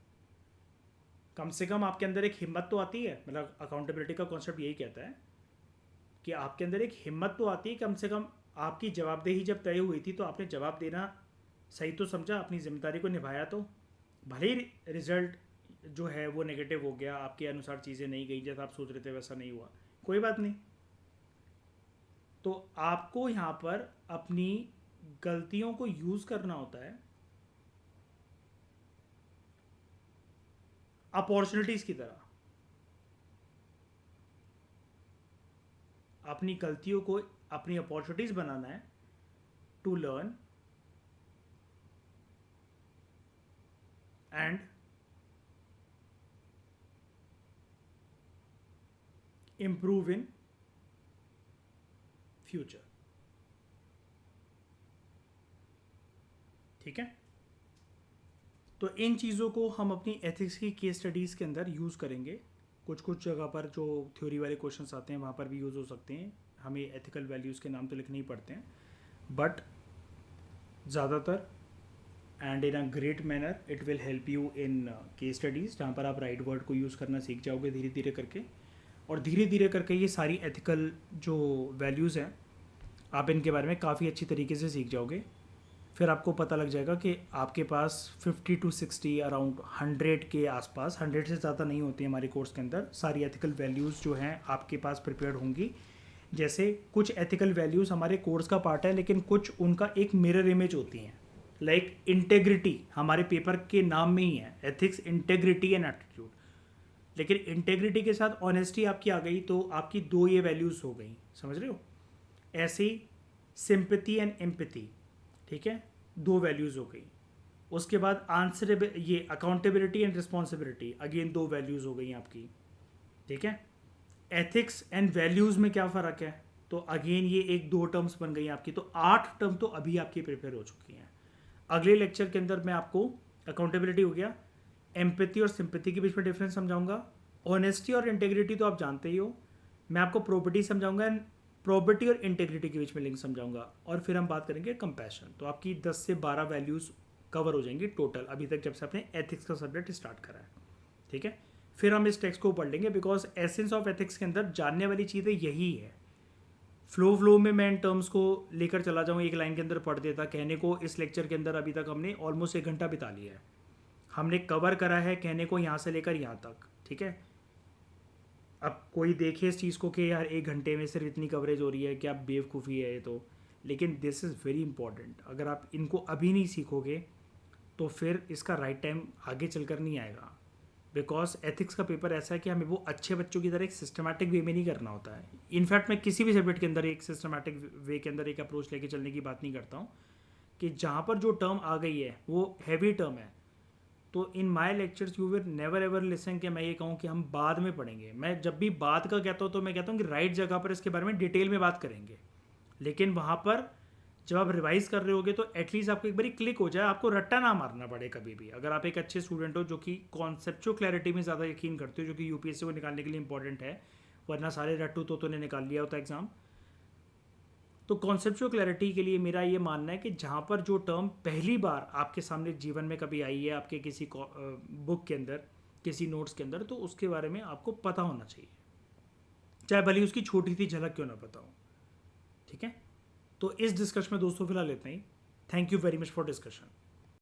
कम से कम आपके अंदर एक हिम्मत तो आती है, मतलब अकाउंटेबिलिटी का कॉन्सेप्ट यही कहता है कि आपके अंदर एक हिम्मत तो आती है, कम से कम आपकी जवाबदेही जब तय हुई थी तो आपने जवाब देना सही तो समझा, अपनी जिम्मेदारी को निभाया। तो भले ही रिजल्ट जो है वो नेगेटिव हो गया, आपके अनुसार चीज़ें नहीं गई जैसा आप सोच रहे थे वैसा नहीं हुआ, कोई बात नहीं। तो आपको यहाँ पर अपनी गलतियों को यूज़ करना होता है अपॉर्चुनिटीज़ की तरह। अपनी गलतियों को अपनी अपॉर्चुनिटीज़ बनाना है to learn and improve in future. ठीक है, तो इन चीज़ों को हम अपनी एथिक्स की केस स्टडीज़ के अंदर यूज़ करेंगे। कुछ जगह पर जो थ्योरी वाले क्वेश्चंस आते हैं वहाँ पर भी यूज़ हो सकते हैं। हमें एथिकल वैल्यूज़ के नाम तो लिखने ही पड़ते हैं, बट ज़्यादातर and in a great manner it will help you in case studies, जहाँ पर आप राइट वर्ड को यूज़ करना सीख जाओगे धीरे धीरे करके। और धीरे धीरे करके ये सारी एथिकल जो वैल्यूज़ हैं आप इनके बारे में काफ़ी अच्छी तरीके से सीख जाओगे। फिर आपको पता लग जाएगा कि आपके पास 50 to 60 अराउंड 100 के आसपास, 100 से ज़्यादा नहीं होती है हमारे कोर्स के अंदर, सारी एथिकल वैल्यूज़ जो हैं आपके पास प्रिपेयर्ड होंगी, जैसे कुछ एथिकल वैल्यूज़ हमारे कोर्स का पार्ट है, लेकिन कुछ उनका एक मिरर इमेज होती हैं। लाइक इंटेग्रिटी हमारे पेपर के नाम में ही है, एथिक्स, इंटेग्रिटी एंड एटीट्यूड। लेकिन इंटेग्रिटी के साथ ऑनेस्टी आपकी आ गई तो आपकी दो ये वैल्यूज़ हो गई, समझ रहे हो। ऐसे ही सिंपैथी एंड एम्पैथी, ठीक है, दो वैल्यूज़ हो गई। उसके बाद आंसर, ये अकाउंटेबिलिटी एंड रिस्पॉन्सिबिलिटी, अगेन दो वैल्यूज़ हो गई आपकी, ठीक है। एथिक्स एंड वैल्यूज़ में क्या फ़र्क है, तो अगेन ये एक दो टर्म्स बन गई आपकी, तो 8 टर्म तो अभी आपकी प्रिपेयर हो चुकी हैं। अगले लेक्चर के अंदर मैं आपको अकाउंटेबिलिटी हो गया, एम्पैथी और सिंपैथी के बीच में डिफरेंस समझाऊंगा, ऑनेस्टी और इंटेग्रिटी तो आप जानते ही हो, मैं आपको प्रॉपर्टी समझाऊंगा एंड प्रॉपर्टी और इंटेग्रिटी के बीच में लिंक समझाऊंगा, और फिर हम बात करेंगे कंपैशन। तो आपकी 10 से 12 वैल्यूज़ कवर हो जाएंगी टोटल, अभी तक जब से आपने एथिक्स का सब्जेक्ट स्टार्ट करा है, ठीक है। फिर हम इस टेक्स्ट को पढ़ लेंगे, बिकॉज एसेंस ऑफ एथिक्स के अंदर जानने वाली चीज़ें यही है। फ्लो में मैं इन टर्म्स को लेकर चला जाऊँ, एक लाइन के अंदर पढ़ देता, कहने को इस लेक्चर के अंदर अभी तक हमने ऑलमोस्ट 1 घंटा बिता लिया है, हमने कवर करा है कहने को यहाँ से लेकर यहाँ तक, ठीक है। अब कोई देखे इस चीज़ को कि यार 1 घंटे में सिर्फ इतनी कवरेज हो रही है, क्या बेवकूफ़ी है ये तो, लेकिन दिस इज़ वेरी इंपॉर्टेंट। अगर आप इनको अभी नहीं सीखोगे तो फिर इसका राइट टाइम आगे चलकर नहीं आएगा, बिकॉज एथिक्स का पेपर ऐसा है कि हमें वो अच्छे बच्चों की तरह एक सिस्टमैटिक वे में नहीं करना होता है। इनफैक्ट मैं किसी भी सब्जेक्ट के अंदर एक सिस्टमैटिक वे के अंदर एक अप्रोच लेके चलने की बात नहीं करता हूँ, कि जहाँ पर जो टर्म आ गई है वो हैवी टर्म है, तो in my lectures you will never ever listen कि मैं ये कहूँ कि हम बाद में पढ़ेंगे। मैं जब भी बात का कहता हूँ तो मैं कहता हूँ कि राइट जगह पर इसके बारे में डिटेल में बात करेंगे, लेकिन वहाँ पर जब आप रिवाइज कर रहे होगे तो एटलीस्ट आपको एक बारी क्लिक हो जाए, आपको रट्टा ना मारना पड़े कभी भी। अगर आप एक अच्छे स्टूडेंट हो जो कि कॉन्सेप्चुअल क्लैरिटी में ज़्यादा यकीन करते हो, जो कि यूपीएससी को निकालने के लिए इंपॉर्टेंट है, वरना सारे रट्टू तो ने निकाल लिया होता एग्जाम। तो कॉन्सेप्चुअल क्लैरिटी के लिए मेरा ये मानना है कि जहाँ पर जो टर्म पहली बार आपके सामने जीवन में कभी आई है, आपके किसी बुक के अंदर, किसी नोट्स के अंदर, तो उसके बारे में आपको पता होना चाहिए, चाहे भले उसकी छोटी सी झलक क्यों ना पता हो, ठीक है। तो इस डिस्कशन में दोस्तों फिलहाल इतना ही। Thank you very much for discussion.